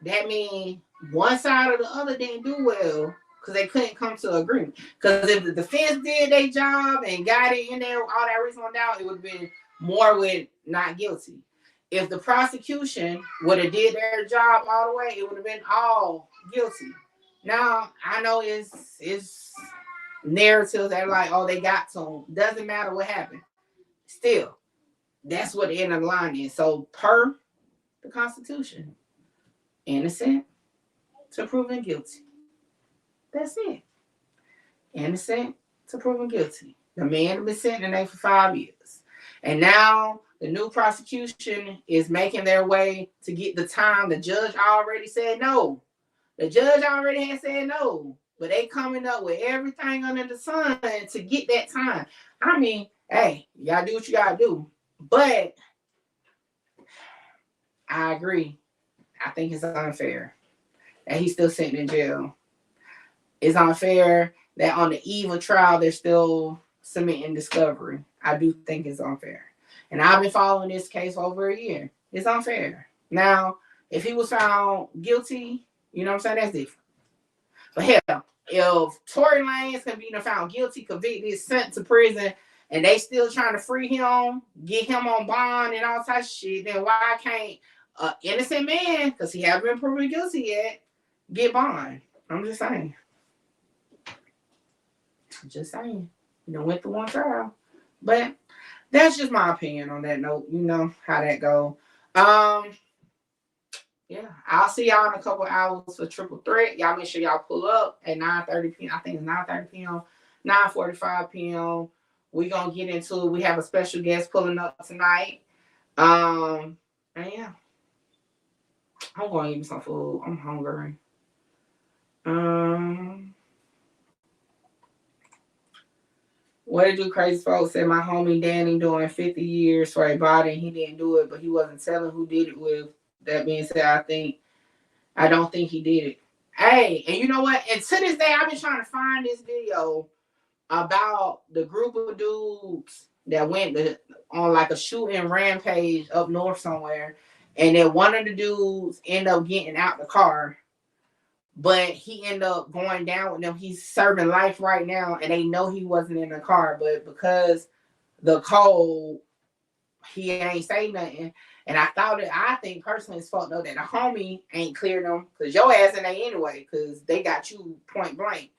that means one side or the other didn't do well because they couldn't come to agreement. Because if the defense did their job and got it in there, all that reasonable doubt, it would have been more with not guilty. If the prosecution would have did their job all the way, it would have been all guilty. Now I know it's narratives that are like, oh, they got to them. Doesn't matter what happened. Still, that's what the end of the line is. So per the Constitution, innocent to proven guilty. That's it. Innocent to proven guilty. The man has been sitting in there for 5 years. And now the new prosecution is making their way to get the time. The judge already said no. The judge already had said no. But they coming up with everything under the sun to get that time. I mean, hey, you gotta do what you gotta do. But I agree. I think it's unfair that he's still sitting in jail. It's unfair that on the eve of trial, they're still submitting discovery. I do think it's unfair. And I've been following this case for over a year. It's unfair. Now, if he was found guilty, you know what I'm saying? That's different. But hell, if Tory Lanez can be found guilty, convicted, sent to prison, and they still trying to free him, get him on bond and all types of shit, then why can't an innocent man, because he hasn't been proven guilty yet, get bond? I'm just saying. You know, went through one trial. But that's just my opinion on that note. You know how that go. Yeah, I'll see y'all in a couple hours for Triple Threat. Y'all make sure y'all pull up at 9:30 p.m. I think it's 9:30 p.m., 9:45 p.m. We're going to get into it. We have a special guest pulling up tonight. And yeah. I'm going to eat me some food. I'm hungry. What did you crazy folks say? My homie Danny doing 50 years for a body and he didn't do it, but he wasn't telling who did it with. That being said, I don't think he did it. Hey, and you know what? And to this day, I've been trying to find this video about the group of dudes that went on like a shooting rampage up north somewhere. And then one of the dudes ended up getting out the car, but he ended up going down with them. He's serving life right now, and they know he wasn't in the car, but because the code, he ain't say nothing. And I think personally it's fucked up that the homie ain't cleared them, because your ass in there anyway, because they got you point blank.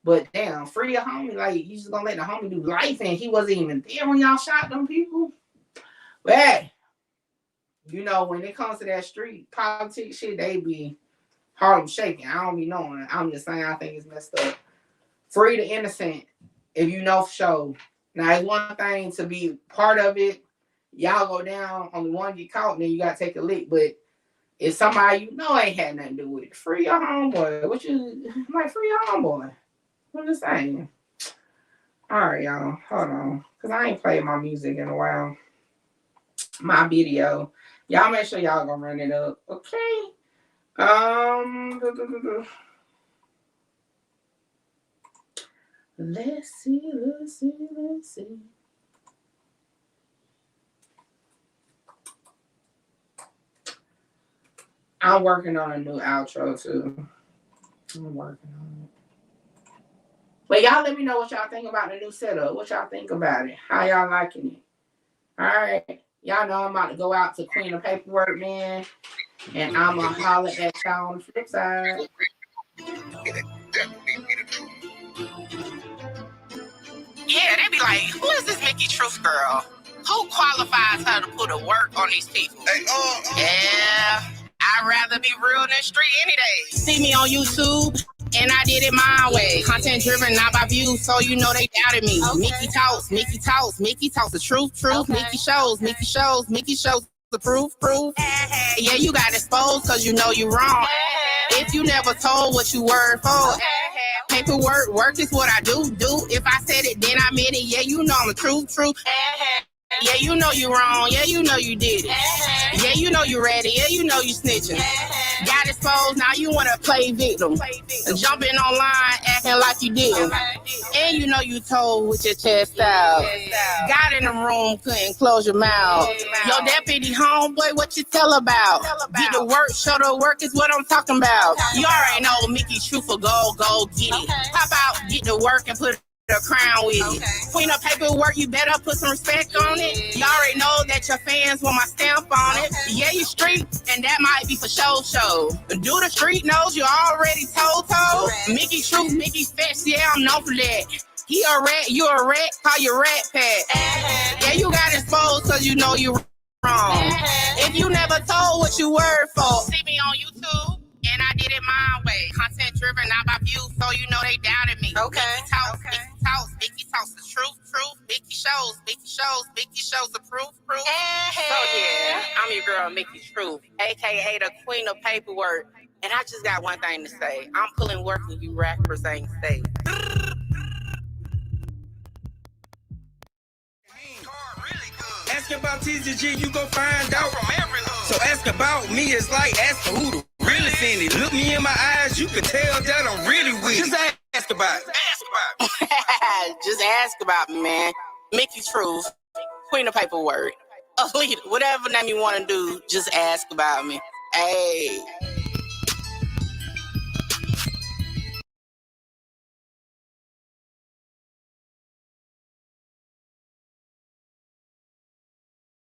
But damn, free a homie, like you just gonna let the homie do life, and he wasn't even there when y'all shot them people. But hey, you know, when it comes to that street politics shit, they be Harlem shaking. I don't be knowing. I'm just saying I think it's messed up. Free the innocent if you know for sure. Now it's one thing to be part of it. Y'all go down, only one get caught, and then you gotta take a lick. But if somebody you know ain't had nothing to do with it, free your homeboy. What you like? Free your homeboy. I'm just saying. All right, y'all. Hold on, cause I ain't played my music in a while. My video. Y'all make sure y'all gonna run it up, okay? Let's see. I'm working on a new outro too. I'm working on it. But y'all let me know what y'all think about the new setup. What y'all think about it? How y'all liking it? All right. Y'all know I'm about to go out to Queen of Paperwork, man. And I'm going to holler at y'all on the flip side.
Yeah, they be like, who is this Mickey Truth girl? Who qualifies her to put a work on these people? Yeah, I'd rather be real than street any day. See me on YouTube, and I did it my way. Content driven, not by views, so you know they doubted me. Okay. Mickey talks the truth. Okay. Mickey shows the proof. Yeah, you got exposed because you know you wrong. If you never told what you word for. Paperwork, work is what I do. If I said it, then I meant it. Yeah, you know I'm the truth. Yeah, you know you wrong. Yeah, you know you did it. Yeah, you know you ready. Yeah, you know you snitching. Got exposed, now you wanna play victim. Jumping online, acting like you didn't. And you know you told with your chest out. Got in the room, couldn't close your mouth. Your deputy homeboy, what you tell about? Get to work, show the work is what I'm talking about. You already know Mickey Truthful, go get it. Pop out, get to work and put a crown with it. Queen of paperwork, you better put some respect on it. You already know that your fans want my stamp on it. Yeah, you street, and that might be for show. Do the street knows you already told. Mickey Truth, Mickey Fetch, yeah, I'm known for that. He a rat, you a rat, call you Rat Pack. Yeah, you got exposed cause you know you wrong. If you never told what you word for, see me on YouTube. And I did it my way. Content driven, not by views, so you know they doubted me. Okay. Mickey talks the truth. Mickey shows the proof. So yeah, I'm your girl, Mickey Truth, aka the queen of paperwork. And I just got one thing to say. I'm pulling work and you rappers ain't safe.
Ask about TZG, you gon' find out from every hood. So ask about me, it's like asking who the really seen it. Look me in my eyes, you can tell that I'm really with it. Just ask about it.
Just ask about me, man. Mickey Truth, queen of paperwork. A leader, whatever name you want to do, just ask about me. Hey.